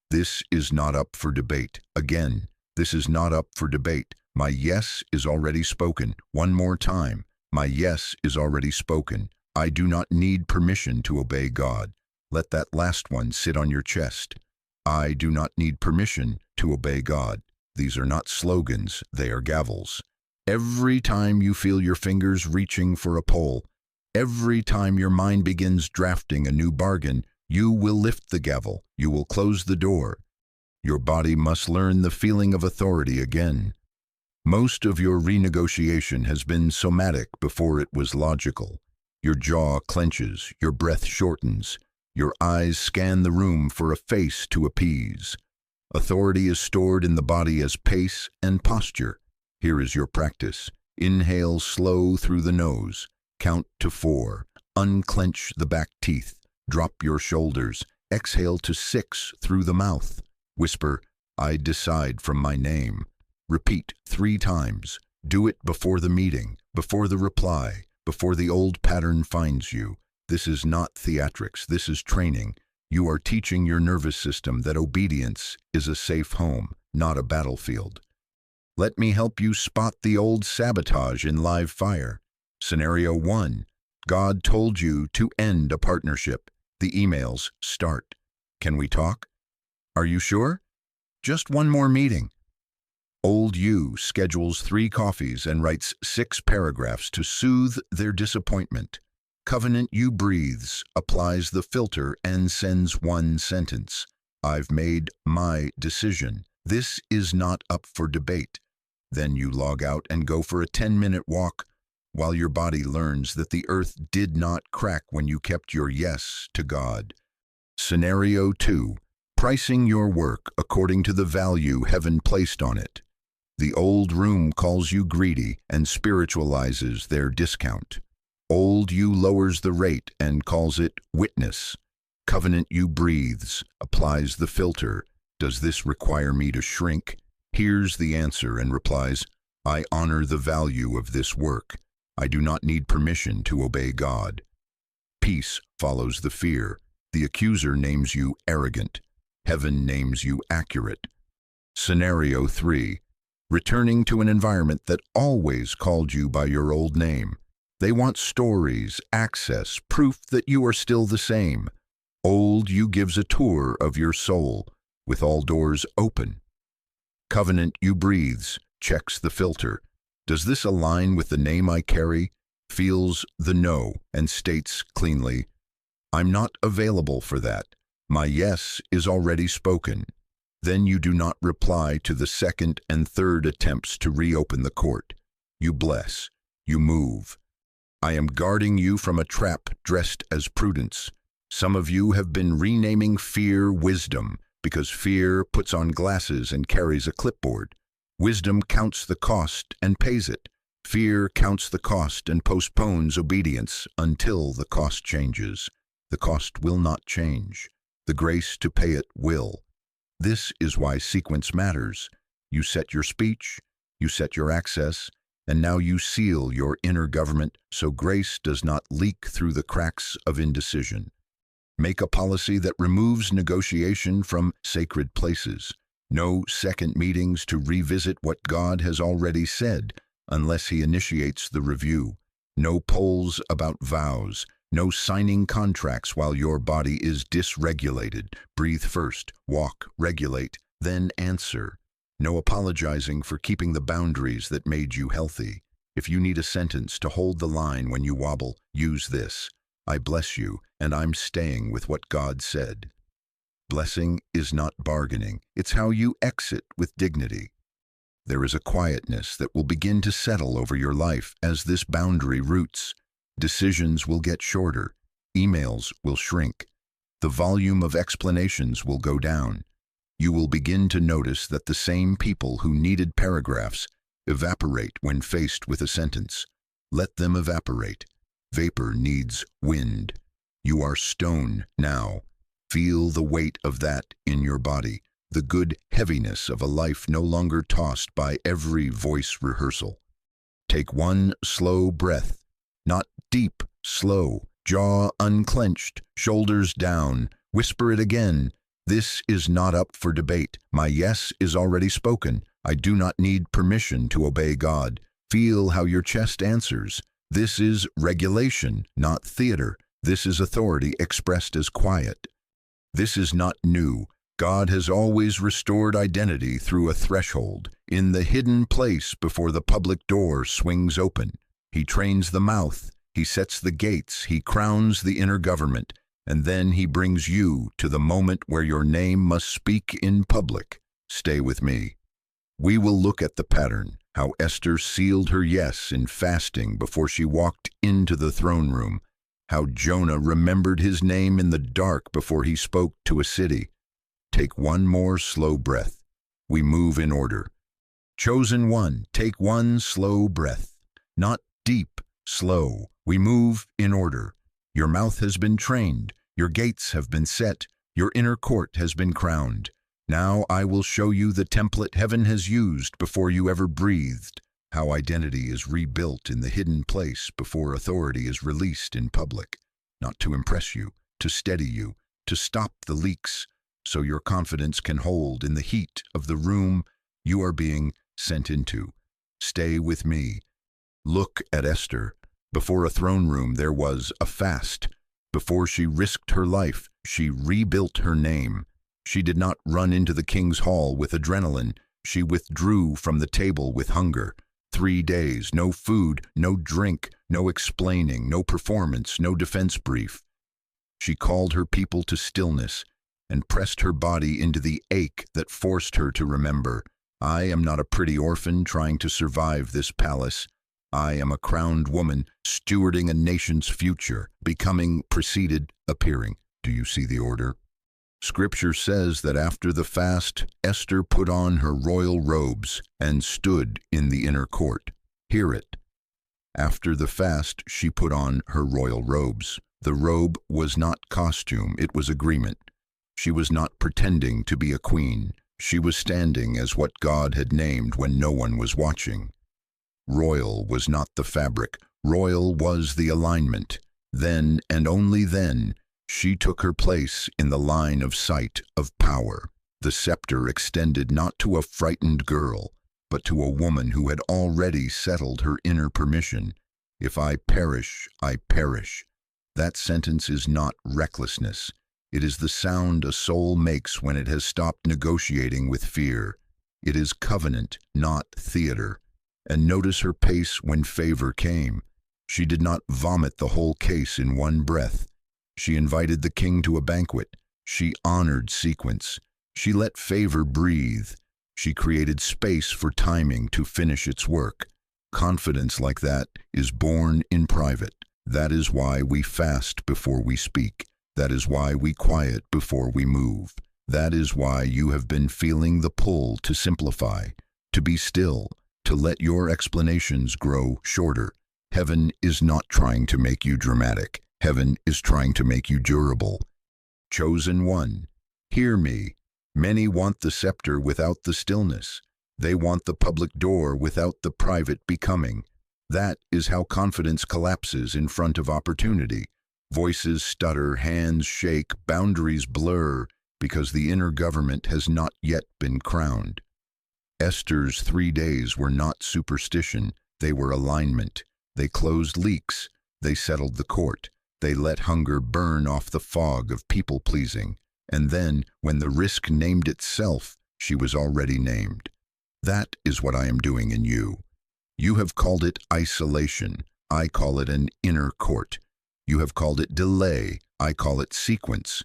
A: This is not up for debate. Again, this is not up for debate. My yes is already spoken. One more time. My yes is already spoken. I do not need permission to obey God. Let that last one sit on your chest. I do not need permission to obey God. These are not slogans, they are gavels. Every time you feel your fingers reaching for a pole, every time your mind begins drafting a new bargain, you will lift the gavel, you will close the door. Your body must learn the feeling of authority again. Most of your renegotiation has been somatic before it was logical. Your jaw clenches, your breath shortens, your eyes scan the room for a face to appease. Authority is stored in the body as pace and posture. Here is your practice. Inhale slow through the nose. Count to 4. Unclench the back teeth. Drop your shoulders. Exhale to 6 through the mouth. Whisper, I decide from my name. Repeat 3 times. Do it before the meeting, before the reply, before the old pattern finds you. This is not theatrics, this is training. You are teaching your nervous system that obedience is a safe home, not a battlefield. Let me help you spot the old sabotage in live fire. Scenario 1. God told you to end a partnership. The emails start. Can we talk? Are you sure? Just one more meeting. Old you schedules 3 coffees and writes 6 paragraphs to soothe their disappointment. Covenant you breathes, applies the filter, and sends 1 sentence. I've made my decision. This is not up for debate. Then you log out and go for a 10-minute walk while your body learns that the earth did not crack when you kept your yes to God. Scenario 2. Pricing your work according to the value heaven placed on it. The old room calls you greedy and spiritualizes their discount. Old you lowers the rate and calls it witness. Covenant you breathes, applies the filter. Does this require me to shrink? Hears the answer and replies, I honor the value of this work. I do not need permission to obey God. Peace follows the fear. The accuser names you arrogant. Heaven names you accurate. Scenario 3. Returning to an environment that always called you by your old name. They want stories, access, proof that you are still the same. Old you gives a tour of your soul, with all doors open. Covenant you breathes, checks the filter. Does this align with the name I carry? Feels the no and states cleanly, I'm not available for that. My yes is already spoken. Then you do not reply to the 2nd and 3rd attempts to reopen the court. You bless. You move. I am guarding you from a trap dressed as prudence. Some of you have been renaming fear wisdom because fear puts on glasses and carries a clipboard. Wisdom counts the cost and pays it. Fear counts the cost and postpones obedience until the cost changes. The cost will not change. The grace to pay it will. This is why sequence matters. You set your speech, you set your access, and now you seal your inner government so grace does not leak through the cracks of indecision. Make a policy that removes negotiation from sacred places. No second meetings to revisit what God has already said unless He initiates the review. No polls about vows. No signing contracts while your body is dysregulated. Breathe first, walk, regulate, then answer. No apologizing for keeping the boundaries that made you healthy. If you need a sentence to hold the line when you wobble, use this. I bless you, and I'm staying with what God said. Blessing is not bargaining. It's how you exit with dignity. There is a quietness that will begin to settle over your life as this boundary roots. Decisions will get shorter. Emails will shrink. The volume of explanations will go down. You will begin to notice that the same people who needed paragraphs evaporate when faced with a sentence. Let them evaporate. Vapor needs wind. You are stone now. Feel the weight of that in your body, the good heaviness of a life no longer tossed by every voice rehearsal. Take one slow breath, not deep, slow, jaw unclenched, shoulders down. Whisper it again. This is not up for debate. My yes is already spoken. I do not need permission to obey God. Feel how your chest answers. This is regulation, not theater. This is authority expressed as quiet. This is not new. God has always restored identity through a threshold, in the hidden place before the public door swings open. He trains the mouth, He sets the gates, He crowns the inner government, and then He brings you to the moment where your name must speak in public. Stay with me. We will look at the pattern, how Esther sealed her yes in fasting before she walked into the throne room, how Jonah remembered his name in the dark before he spoke to a city. Take one more slow breath. We move in order. Chosen one, take one slow breath. Not deep, slow. We move in order. Your mouth has been trained. Your gates have been set. Your inner court has been crowned. Now I will show you the template heaven has used before you ever breathed, how identity is rebuilt in the hidden place before authority is released in public, not to impress you, to steady you, to stop the leaks, so your confidence can hold in the heat of the room you are being sent into. Stay with me. Look at Esther. Before a throne room there was a fast. Before she risked her life, she rebuilt her name. She did not run into the king's hall with adrenaline. She withdrew from the table with hunger. 3 days, no food, no drink, no explaining, no performance, no defense brief. She called her people to stillness and pressed her body into the ache that forced her to remember, I am not a pretty orphan trying to survive this palace. I am a crowned woman stewarding a nation's future, becoming, preceded, appearing. Do you see the order? Scripture says that after the fast, Esther put on her royal robes and stood in the inner court. Hear it. After the fast, she put on her royal robes. The robe was not costume, it was agreement. She was not pretending to be a queen. She was standing as what God had named when no one was watching. Royal was not the fabric. Royal was the alignment. Then, and only then, she took her place in the line of sight of power. The scepter extended not to a frightened girl, but to a woman who had already settled her inner permission. If I perish, I perish. That sentence is not recklessness. It is the sound a soul makes when it has stopped negotiating with fear. It is covenant, not theater. And notice her pace when favor came. She did not vomit the whole case in one breath. She invited the king to a banquet. She honored sequence. She let favor breathe. She created space for timing to finish its work. Confidence like that is born in private. That is why we fast before we speak. That is why we quiet before we move. That is why you have been feeling the pull to simplify, to be still, to let your explanations grow shorter. Heaven is not trying to make you dramatic. Heaven is trying to make you durable. Chosen one, hear me. Many want the scepter without the stillness. They want the public door without the private becoming. That is how confidence collapses in front of opportunity. Voices stutter, hands shake, boundaries blur, because the inner government has not yet been crowned. Esther's 3 days were not superstition, they were alignment. They closed leaks, they settled the court, they let hunger burn off the fog of people-pleasing. And then, when the risk named itself, she was already named. That is what I am doing in you. You have called it isolation, I call it an inner court. You have called it delay, I call it sequence.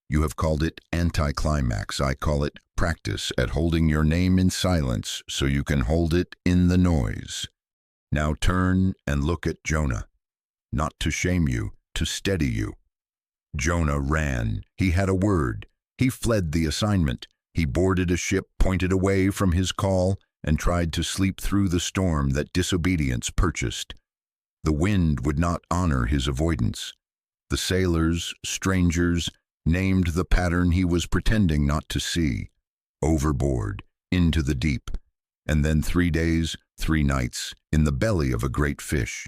A: You have called it anticlimax, I call it practice at holding your name in silence so you can hold it in the noise. Now turn and look at Jonah. Not to shame you, to steady you. Jonah ran. He had a word. He fled the assignment. He boarded a ship pointed away from his call and tried to sleep through the storm that disobedience purchased. The wind would not honor his avoidance. The sailors, strangers, named the pattern he was pretending not to see. Overboard, into the deep, and then 3 days, 3 nights, in the belly of a great fish.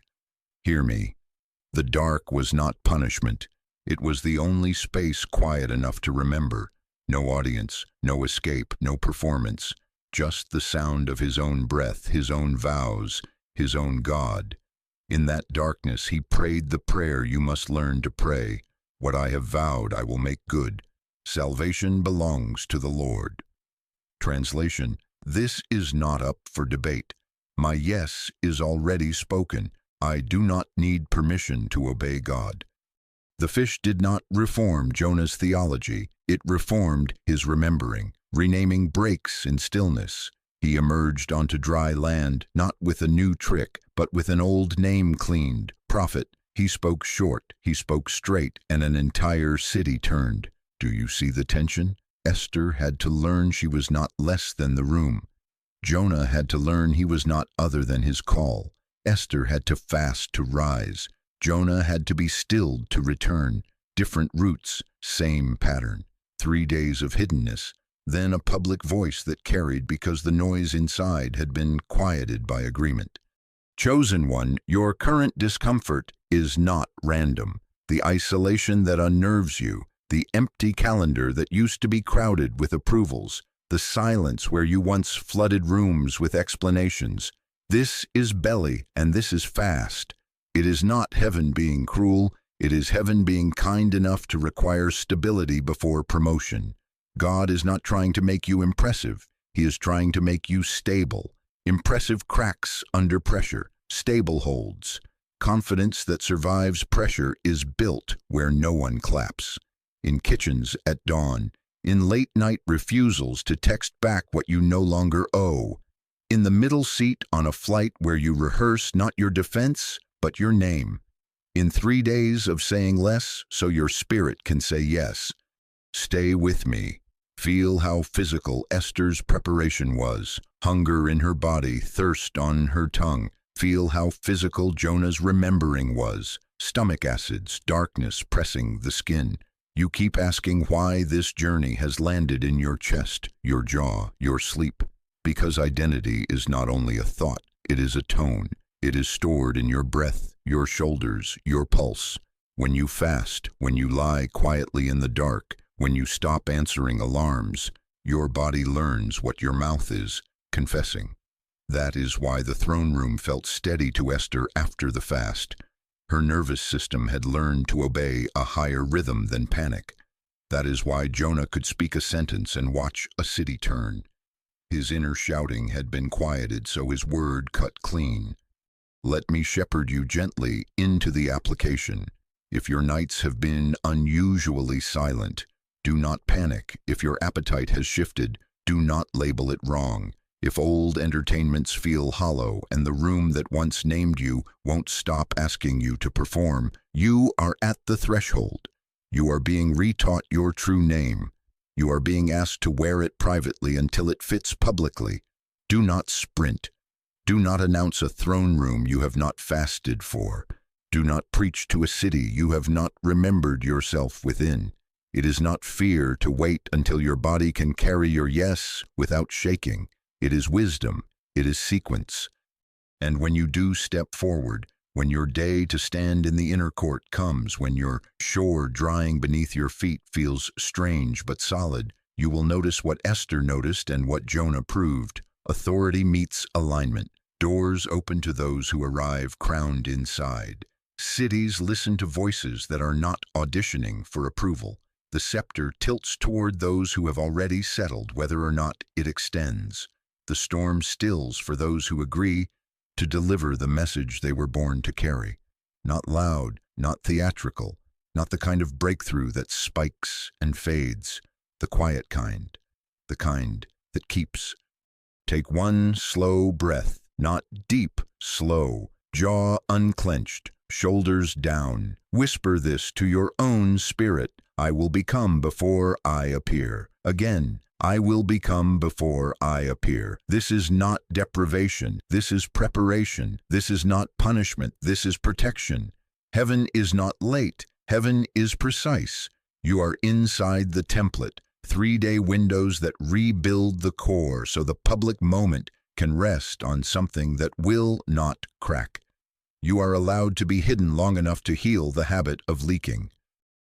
A: Hear me. The dark was not punishment. It was the only space quiet enough to remember. No audience, no escape, no performance. Just the sound of his own breath, his own vows, his own God. In that darkness he prayed the prayer you must learn to pray. What I have vowed I will make good. Salvation belongs to the Lord. Translation: this is not up for debate. My yes is already spoken. I do not need permission to obey God. The fish did not reform Jonah's theology. It reformed his remembering, renaming breaks in stillness. He emerged onto dry land, not with a new trick, but with an old name cleaned, prophet. He spoke short, he spoke straight, and an entire city turned. Do you see the tension? Esther had to learn she was not less than the room. Jonah had to learn he was not other than his call. Esther had to fast to rise. Jonah had to be stilled to return. Different roots, same pattern. 3 days of hiddenness, then a public voice that carried because the noise inside had been quieted by agreement. Chosen one, your current discomfort is not random. The isolation that unnerves you, the empty calendar that used to be crowded with approvals, the silence where you once flooded rooms with explanations. This is belly and this is fast. It is not heaven being cruel, it is heaven being kind enough to require stability before promotion. God is not trying to make you impressive, He is trying to make you stable. Impressive cracks under pressure, stable holds. Confidence that survives pressure is built where no one claps. In kitchens at dawn, in late-night refusals to text back what you no longer owe. In the middle seat on a flight where you rehearse not your defense, but your name. In 3 days of saying less so your spirit can say yes. Stay with me. Feel how physical Esther's preparation was. Hunger in her body, thirst on her tongue. Feel how physical Jonah's remembering was. Stomach acids, darkness pressing the skin. You keep asking why this journey has landed in your chest, your jaw, your sleep. Because identity is not only a thought, it is a tone. It is stored in your breath, your shoulders, your pulse. When you fast, when you lie quietly in the dark, when you stop answering alarms, your body learns what your mouth is, confessing. That is why the throne room felt steady to Esther after the fast. Her nervous system had learned to obey a higher rhythm than panic. That is why Jonah could speak a sentence and watch a city turn. His inner shouting had been quieted so his word cut clean. Let me shepherd you gently into the application. If your nights have been unusually silent, do not panic. If your appetite has shifted, do not label it wrong. If old entertainments feel hollow and the room that once named you won't stop asking you to perform, you are at the threshold. You are being retaught your true name. You are being asked to wear it privately until it fits publicly. Do not sprint. Do not announce a throne room you have not fasted for. Do not preach to a city you have not remembered yourself within. It is not fear to wait until your body can carry your yes without shaking. It is wisdom. It is sequence. And when you do step forward, when your day to stand in the inner court comes, when your shore drying beneath your feet feels strange but solid, you will notice what Esther noticed and what Jonah proved. Authority meets alignment. Doors open to those who arrive crowned inside. Cities listen to voices that are not auditioning for approval. The scepter tilts toward those who have already settled, whether or not it extends. The storm stills for those who agree to deliver the message they were born to carry. Not loud, not theatrical, not the kind of breakthrough that spikes and fades, the quiet kind, the kind that keeps. Take one slow breath, not deep, slow, jaw unclenched, shoulders down. Whisper this to your own spirit. I will become before I appear. Again, I will become before I appear. This is not deprivation. This is preparation. This is not punishment. This is protection. Heaven is not late. Heaven is precise. You are inside the template, 3-day windows that rebuild the core so the public moment can rest on something that will not crack. You are allowed to be hidden long enough to heal the habit of leaking.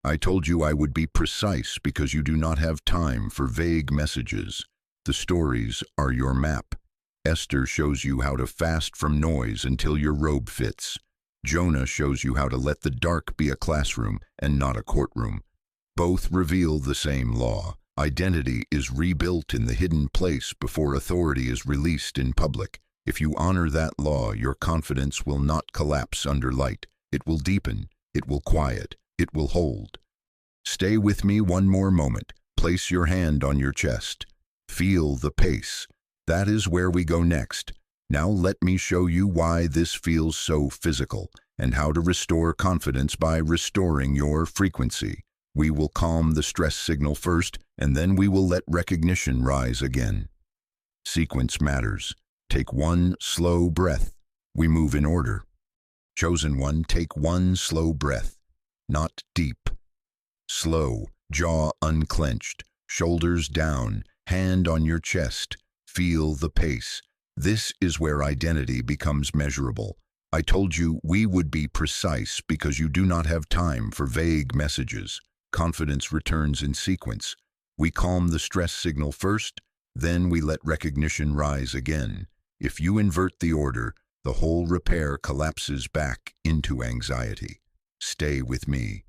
A: I told you I would be precise because you do not have time for vague messages. The stories are your map. Esther shows you how to fast from noise until your robe fits. Jonah shows you how to let the dark be a classroom and not a courtroom. Both reveal the same law. Identity is rebuilt in the hidden place before authority is released in public. If you honor that law, your confidence will not collapse under light. It will deepen. It will quiet. It will hold. Stay with me one more moment. Place your hand on your chest. Feel the pace. That is where we go next. Now let me show you why this feels so physical and how to restore confidence by restoring your frequency. We will calm the stress signal first, and then we will let recognition rise again. Sequence matters. Take one slow breath. We move in order. Chosen one, take one slow breath. Not deep. Slow, jaw unclenched, shoulders down, hand on your chest. Feel the pace. This is where identity becomes measurable. I told you we would be precise because you do not have time for vague messages. Confidence returns in sequence. We calm the stress signal first, then we let recognition rise again. If you invert the order, the whole repair collapses back into anxiety. Stay with me.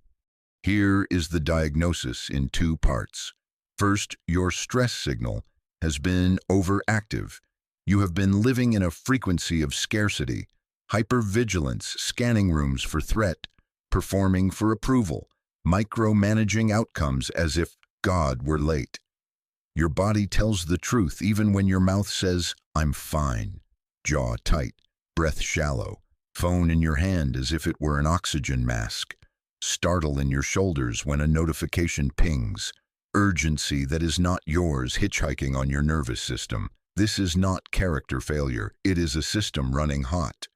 A: Here is the diagnosis in 2 parts. First, your stress signal has been overactive. You have been living in a frequency of scarcity, hypervigilance, scanning rooms for threat, performing for approval, micromanaging outcomes as if God were late. Your body tells the truth even when your mouth says, I'm fine. Jaw tight, breath shallow, phone in your hand as if it were an oxygen mask. Startle in your shoulders when a notification pings. Urgency that is not yours hitchhiking on your nervous system. This is not character failure. It is a system running hot.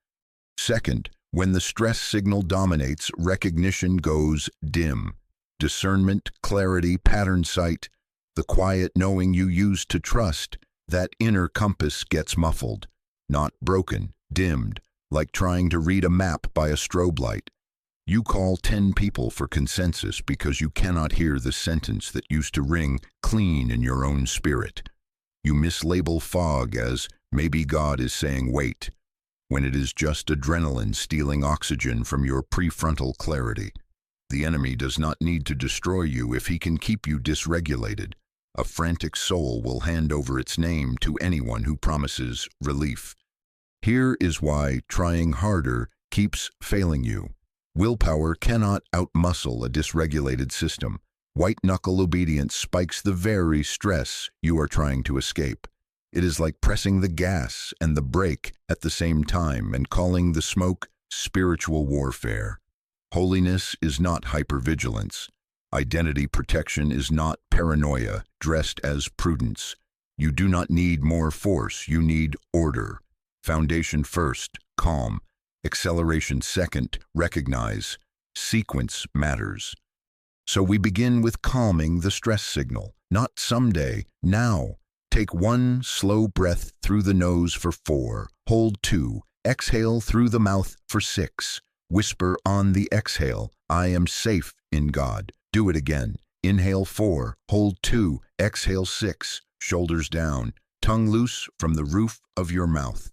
A: Second, when the stress signal dominates, recognition goes dim. Discernment, clarity, pattern sight, the quiet knowing you used to trust, that inner compass gets muffled. Not broken, dimmed, like trying to read a map by a strobe light. You call 10 people for consensus because you cannot hear the sentence that used to ring clean in your own spirit. You mislabel fog as maybe God is saying wait, when it is just adrenaline stealing oxygen from your prefrontal clarity. The enemy does not need to destroy you if he can keep you dysregulated. A frantic soul will hand over its name to anyone who promises relief. Here is why trying harder keeps failing you. Willpower cannot outmuscle a dysregulated system. White-knuckle obedience spikes the very stress you are trying to escape. It is like pressing the gas and the brake at the same time and calling the smoke spiritual warfare. Holiness is not hypervigilance. Identity protection is not paranoia dressed as prudence. You do not need more force, you need order. Foundation first, calm. Acceleration second, recognize. Sequence matters. So we begin with calming the stress signal. Not someday, now. Take 1 slow breath through the nose for 4. Hold 2. Exhale through the mouth for 6. Whisper on the exhale, I am safe in God. Do it again. Inhale 4. Hold 2. Exhale 6. Shoulders down. Tongue loose from the roof of your mouth.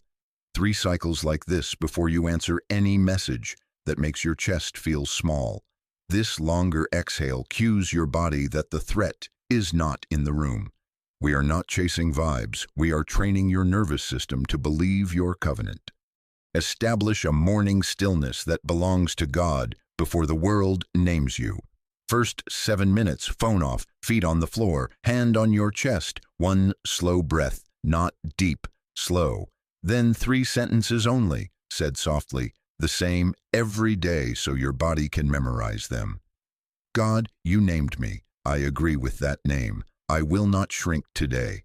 A: 3 cycles like this before you answer any message that makes your chest feel small. This longer exhale cues your body that the threat is not in the room. We are not chasing vibes. We are training your nervous system to believe your covenant. Establish a morning stillness that belongs to God before the world names you. First 7 minutes, phone off, feet on the floor, hand on your chest, 1 slow breath, not deep, slow. Then 3 sentences only, said softly, the same every day so your body can memorize them. God, you named me. I agree with that name. I will not shrink today.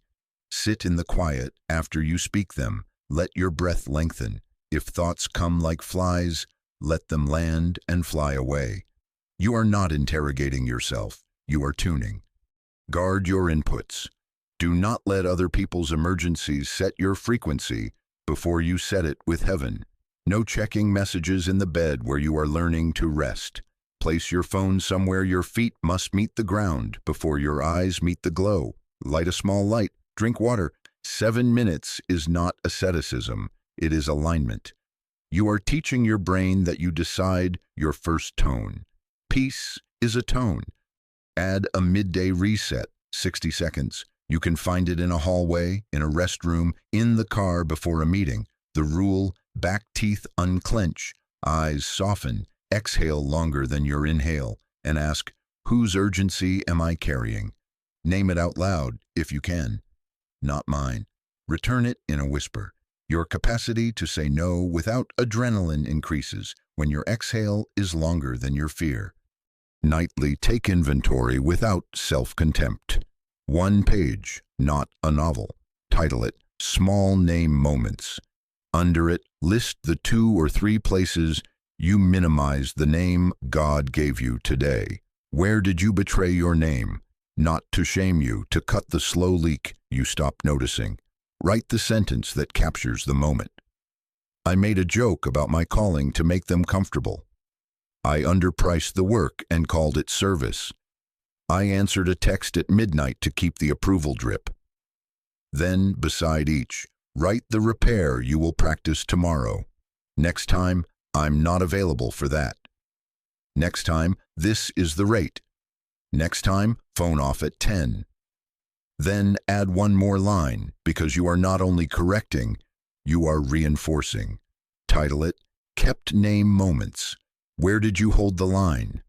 A: Sit in the quiet after you speak them. Let your breath lengthen. If thoughts come like flies, let them land and fly away. You are not interrogating yourself. You are tuning. Guard your inputs. Do not let other people's emergencies set your frequency before you set it with heaven. No checking messages in the bed where you are learning to rest. Place your phone somewhere your feet must meet the ground before your eyes meet the glow. Light a small light. Drink water. 7 minutes is not asceticism. It is alignment. You are teaching your brain that you decide your first tone. Peace is a tone. Add a midday reset, 60 seconds. You can find it in a hallway, in a restroom, in the car before a meeting. The rule, back teeth unclench, eyes soften, exhale longer than your inhale, and ask, whose urgency am I carrying? Name it out loud, if you can. Not mine. Return it in a whisper. Your capacity to say no without adrenaline increases when your exhale is longer than your fear. Nightly take inventory without self-contempt. 1 page, not a novel. Title it, Small Name Moments. Under it, list the 2 or 3 places you minimized the name God gave you today. Where did you betray your name? Not to shame you, to cut the slow leak you stopped noticing. Write the sentence that captures the moment. I made a joke about my calling to make them comfortable. I underpriced the work and called it service. I answered a text at midnight to keep the approval drip. Then, beside each, write the repair you will practice tomorrow. Next time, I'm not available for that. Next time, this is the rate. Next time, phone off at 10. Then add 1 more line, because you are not only correcting, you are reinforcing. Title it, Kept Name Moments. Where did you hold the line?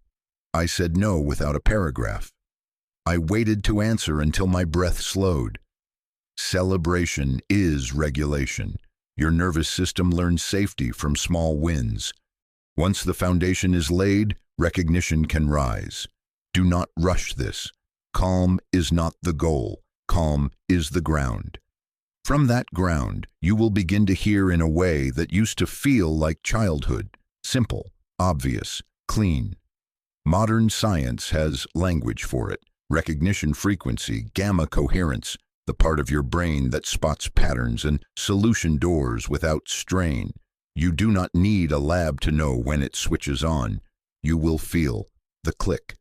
A: I said no without a paragraph. I waited to answer until my breath slowed. Celebration is regulation. Your nervous system learns safety from small wins. Once the foundation is laid, recognition can rise. Do not rush this. Calm is not the goal. Calm is the ground. From that ground, you will begin to hear in a way that used to feel like childhood. Simple, obvious, clean. Modern science has language for it. Recognition frequency, gamma coherence, the part of your brain that spots patterns and solution doors without strain. You do not need a lab to know when it switches on. You will feel the click.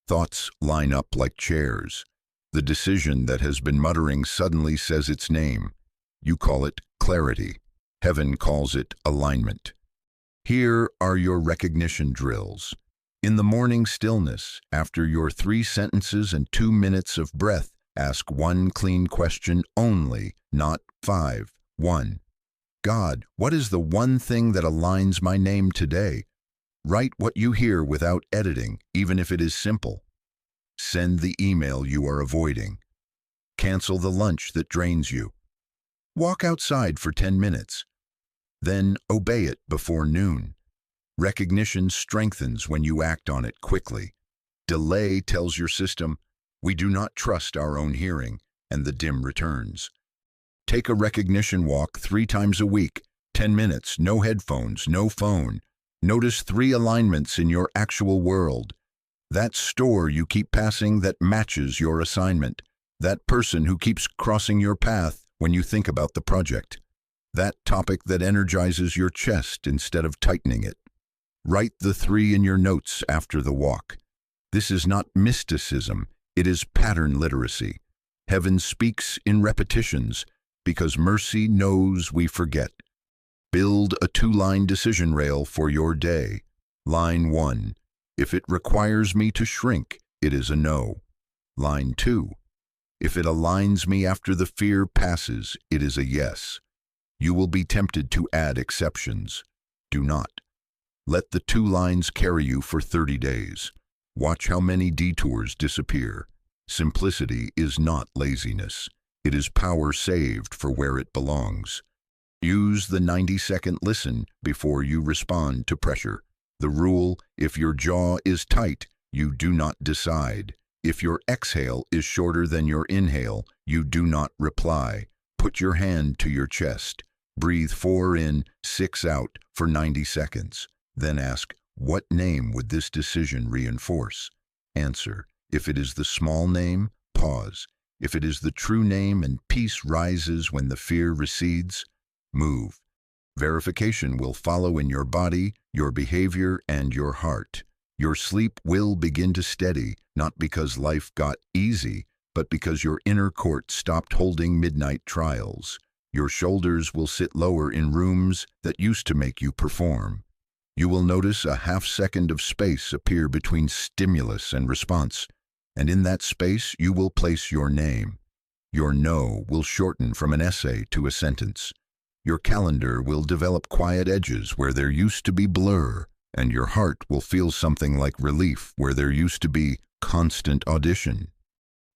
A: Thoughts line up like chairs. The decision that has been muttering suddenly says its name. You call it clarity. Heaven calls it alignment. Here are your recognition drills. In the morning stillness, after your 3 sentences and 2 minutes of breath, ask 1 clean question only, not 5. 1. God, what is the one thing that aligns my name today? Write what you hear without editing, even if it is simple. Send the email you are avoiding. Cancel the lunch that drains you. Walk outside for 10 minutes. Then obey it before noon. Recognition strengthens when you act on it quickly. Delay tells your system, we do not trust our own hearing. and the dim returns. Take a recognition walk 3 times a week, 10 minutes, no headphones, no phone. Notice 3 alignments in your actual world. That store you keep passing that matches your assignment. That person who keeps crossing your path when you think about the project. That topic that energizes your chest instead of tightening it. Write the 3 in your notes after the walk. This is not mysticism, it is pattern literacy. Heaven speaks in repetitions because mercy knows we forget. Build a 2-line decision rail for your day. Line 1. If it requires me to shrink, it is a no. Line 2. If it aligns me after the fear passes, it is a yes. You will be tempted to add exceptions. Do not. Let the 2 lines carry you for 30 days. Watch how many detours disappear. Simplicity is not laziness. It is power saved for where it belongs. Use the 90-second listen before you respond to pressure. The rule, if your jaw is tight, you do not decide. If your exhale is shorter than your inhale, you do not reply. Put your hand to your chest. Breathe 4 in, 6 out for 90 seconds. Then ask, what name would this decision reinforce? Answer, if it is the small name, pause. If it is the true name and peace rises when the fear recedes, move. Verification will follow in your body, your behavior, and your heart. Your sleep will begin to steady, not because life got easy, but because your inner court stopped holding midnight trials. Your shoulders will sit lower in rooms that used to make you perform. You will notice a half-second of space appear between stimulus and response, and in that space you will place your name. Your no will shorten from an essay to a sentence. Your calendar will develop quiet edges where there used to be blur, and your heart will feel something like relief where there used to be constant audition.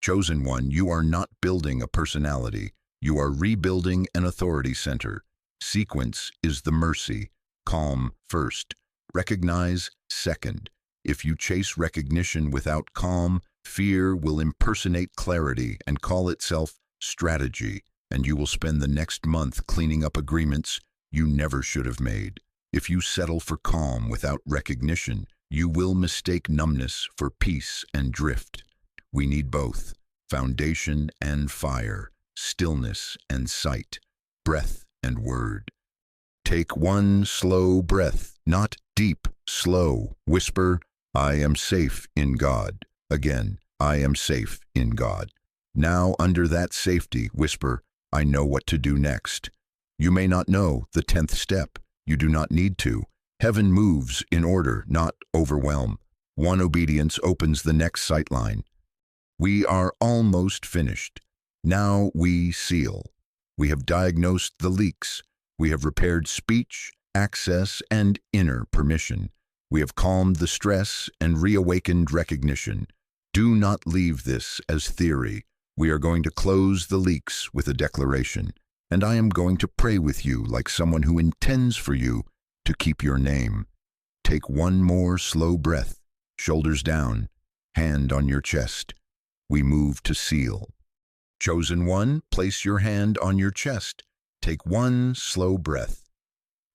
A: Chosen one, you are not building a personality. You are rebuilding an authority center. Sequence is the mercy. Calm first. Recognize second. If you chase recognition without calm, fear will impersonate clarity and call itself strategy, and you will spend the next month cleaning up agreements you never should have made. If you settle for calm without recognition, you will mistake numbness for peace and drift. We need both, foundation and fire, stillness and sight, breath and word. Take 1 slow breath, not deep, slow. Whisper, I am safe in God. Again, I am safe in God. Now, under that safety, whisper, I know what to do next. You may not know the 10th step. You do not need to. Heaven moves in order, not overwhelm. One obedience opens the next sightline. We are almost finished. Now we seal. We have diagnosed the leaks. We have repaired speech, access, and inner permission. We have calmed the stress and reawakened recognition. Do not leave this as theory. We are going to close the leaks with a declaration, and I am going to pray with you like someone who intends for you to keep your name. Take 1 more slow breath, shoulders down, hand on your chest. We move to seal. Chosen one, place your hand on your chest. Take 1 slow breath.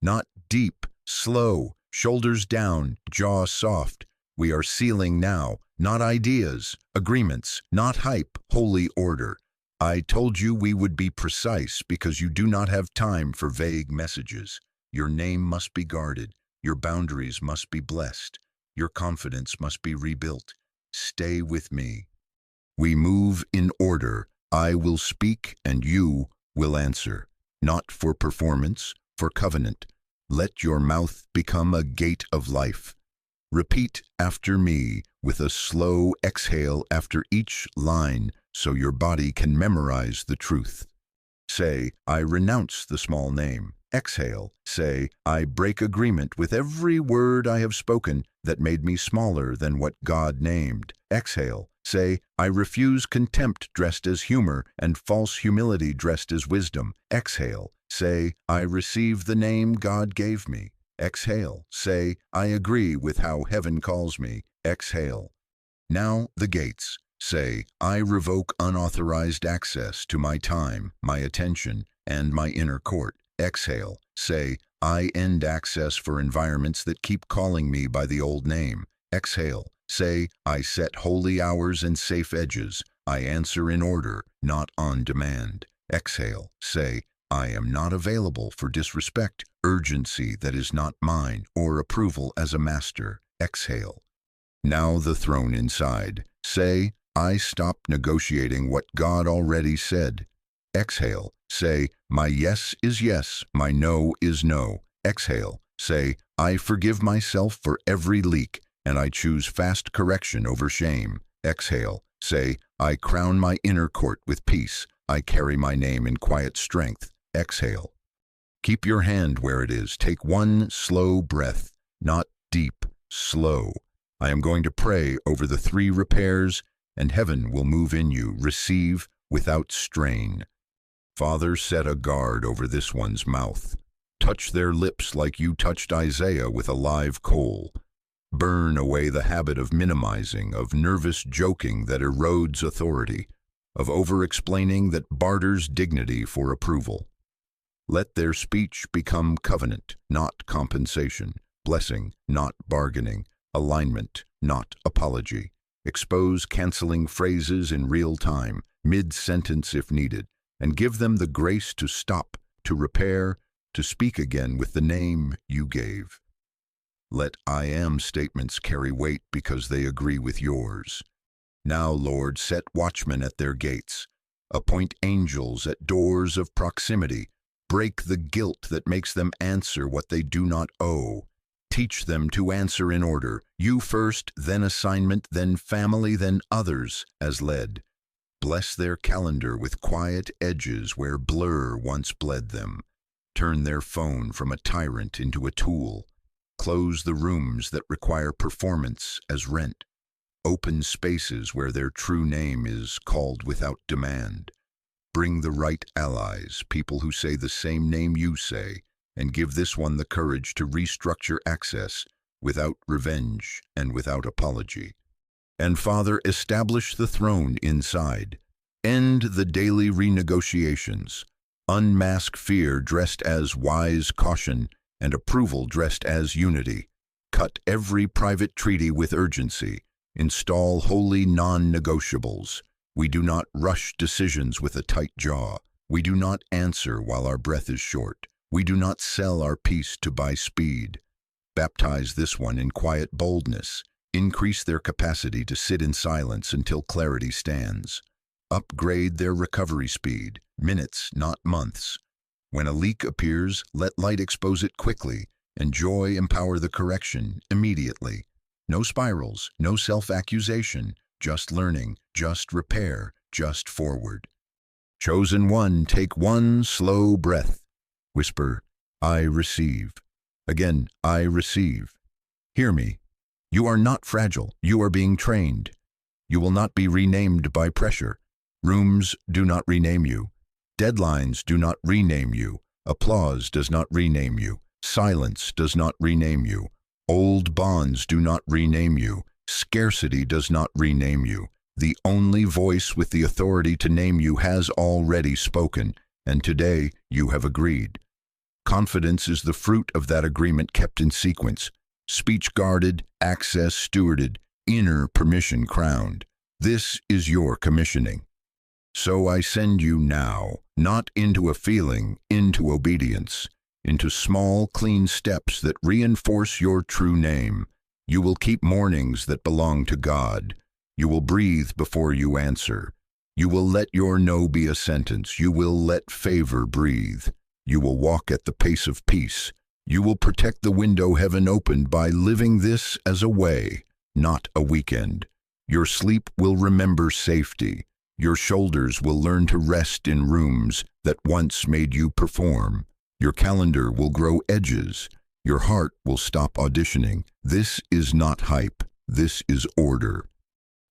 A: Not deep, slow, shoulders down, jaw soft. We are sealing now, not ideas, agreements, not hype, holy order. I told you we would be precise because you do not have time for vague messages. Your name must be guarded. Your boundaries must be blessed. Your confidence must be rebuilt. Stay with me. We move in order. I will speak and you will answer. Not for performance, for covenant. Let your mouth become a gate of life. Repeat after me with a slow exhale after each line so your body can memorize the truth. Say, I renounce the small name. Exhale. Say, I break agreement with every word I have spoken that made me smaller than what God named. Exhale. Say, I refuse contempt dressed as humor and false humility dressed as wisdom. Exhale. Say, I receive the name God gave me. Exhale. Say, I agree with how heaven calls me. Exhale. Now the gates. say, I revoke unauthorized access to my time, my attention, and my inner court. Exhale, say, I end access for environments that keep calling me by the old name. Exhale, say, I set holy hours and safe edges. I answer in order, not on demand. Exhale, say, I am not available for disrespect, urgency that is not mine, or approval as a master. Exhale. Now the throne inside. Say, I stop negotiating what God already said. Exhale. Say, my yes is yes, my no is no. Exhale. Say, I forgive myself for every leak, and I choose fast correction over shame. Exhale. Say, I crown my inner court with peace. I carry my name in quiet strength. Exhale. Keep your hand where it is. Take one slow breath, not deep, slow. I am going to pray over the 3 repairs, and heaven will move in you. Receive without strain. Father, set a guard over this one's mouth. Touch their lips like you touched Isaiah with a live coal. Burn away the habit of minimizing, of nervous joking that erodes authority, of over-explaining that barters dignity for approval. Let their speech become covenant, not compensation, blessing, not bargaining, alignment, not apology. Expose canceling phrases in real time, mid-sentence if needed, and give them the grace to stop, to repair, to speak again with the name you gave. Let I am statements carry weight because they agree with yours. Now, Lord, set watchmen at their gates. Appoint angels at doors of proximity. Break the guilt that makes them answer what they do not owe. Teach them to answer in order, you first, then assignment, then family, then others, as led. Bless their calendar with quiet edges where blur once bled them. Turn their phone from a tyrant into a tool. Close the rooms that require performance as rent. Open spaces where their true name is called without demand. Bring the right allies, people who say the same name you say, and give this one the courage to restructure access without revenge and without apology. And Father, establish the throne inside. End the daily renegotiations. Unmask fear dressed as wise caution and approval dressed as unity. Cut every private treaty with urgency. Install holy non-negotiables. We do not rush decisions with a tight jaw. We do not answer while our breath is short. We do not sell our peace to buy speed. Baptize this one in quiet boldness. Increase their capacity to sit in silence until clarity stands. Upgrade their recovery speed, minutes, not months. When a leak appears, let light expose it quickly, and joy empower the correction immediately. No spirals, no self-accusation, just learning, just repair, just forward. Chosen one, take one slow breath. Whisper, I receive. Again, I receive. Hear me. You are not fragile. You are being trained. You will not be renamed by pressure. Rooms do not rename you. Deadlines do not rename you. Applause does not rename you. Silence does not rename you. Old bonds do not rename you. Scarcity does not rename you. The only voice with the authority to name you has already spoken, and today you have agreed. Confidence is the fruit of that agreement kept in sequence. Speech guarded, access stewarded, inner permission crowned. This is your commissioning. So I send you now, not into a feeling, into obedience, into small, clean steps that reinforce your true name. You will keep mornings that belong to God. You will breathe before you answer. You will let your no be a sentence. You will let favor breathe. You will walk at the pace of peace. You will protect the window heaven opened by living this as a way, not a weekend. Your sleep will remember safety. Your shoulders will learn to rest in rooms that once made you perform. Your calendar will grow edges. Your heart will stop auditioning. This is not hype. This is order.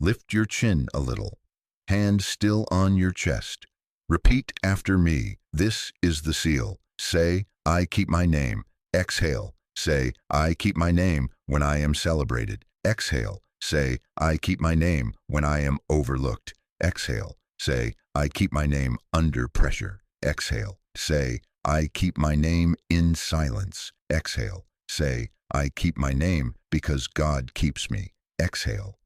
A: Lift your chin a little. Hand still on your chest. Repeat after me. This is the seal. Say, I keep my name. Exhale. Say, I keep my name when I am celebrated. Exhale. Say, I keep my name when I am overlooked. Exhale. Say, I keep my name under pressure. Exhale. Say, I keep my name in silence. Exhale. Say, I keep my name because God keeps me. Exhale.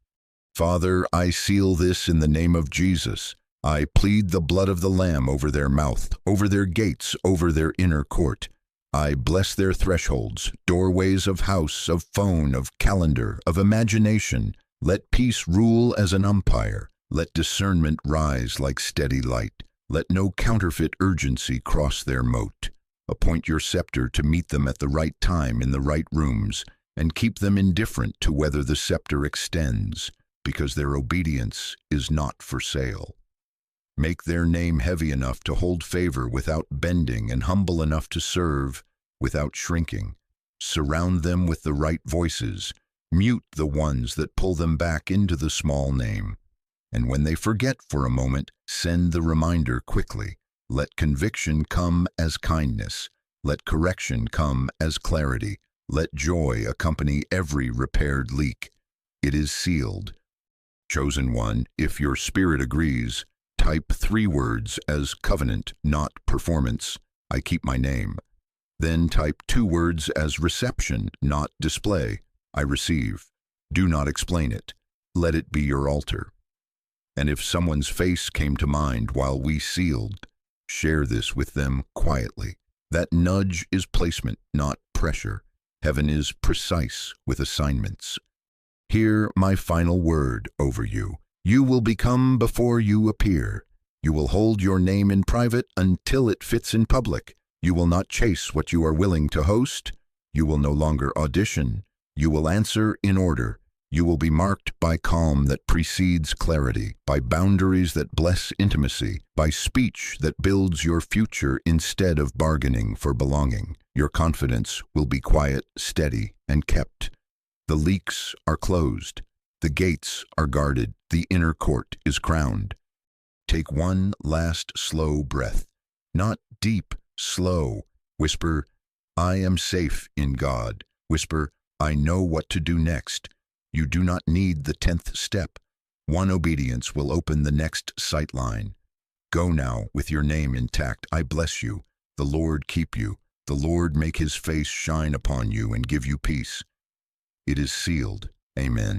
A: Father, I seal this in the name of Jesus. I plead the blood of the Lamb over their mouth, over their gates, over their inner court. I bless their thresholds, doorways of house, of phone, of calendar, of imagination. Let peace rule as an umpire. Let discernment rise like steady light. Let no counterfeit urgency cross their moat. Appoint your scepter to meet them at the right time in the right rooms, and keep them indifferent to whether the scepter extends, because their obedience is not for sale. Make their name heavy enough to hold favor without bending, and humble enough to serve without shrinking. Surround them with the right voices. Mute the ones that pull them back into the small name. And when they forget for a moment, send the reminder quickly. Let conviction come as kindness. Let correction come as clarity. Let joy accompany every repaired leak. It is sealed. Chosen one, if your spirit agrees, type 3 words as covenant, not performance. I keep my name. Then type 2 words as reception, not display. I receive. Do not explain it. Let it be your altar. And if someone's face came to mind while we sealed, share this with them quietly. That nudge is placement, not pressure. Heaven is precise with assignments. Hear my final word over you. You will become before you appear. You will hold your name in private until it fits in public. You will not chase what you are willing to host. You will no longer audition. You will answer in order. You will be marked by calm that precedes clarity, by boundaries that bless intimacy, by speech that builds your future instead of bargaining for belonging. Your confidence will be quiet, steady, and kept. The leaks are closed. The gates are guarded. The inner court is crowned. Take one last slow breath. Not deep, slow. Whisper, I am safe in God. Whisper, I know what to do next. You do not need the 10th step. One obedience will open the next sight line. Go now with your name intact. I bless you. The Lord keep you. The Lord make his face shine upon you and give you peace. It is sealed. Amen.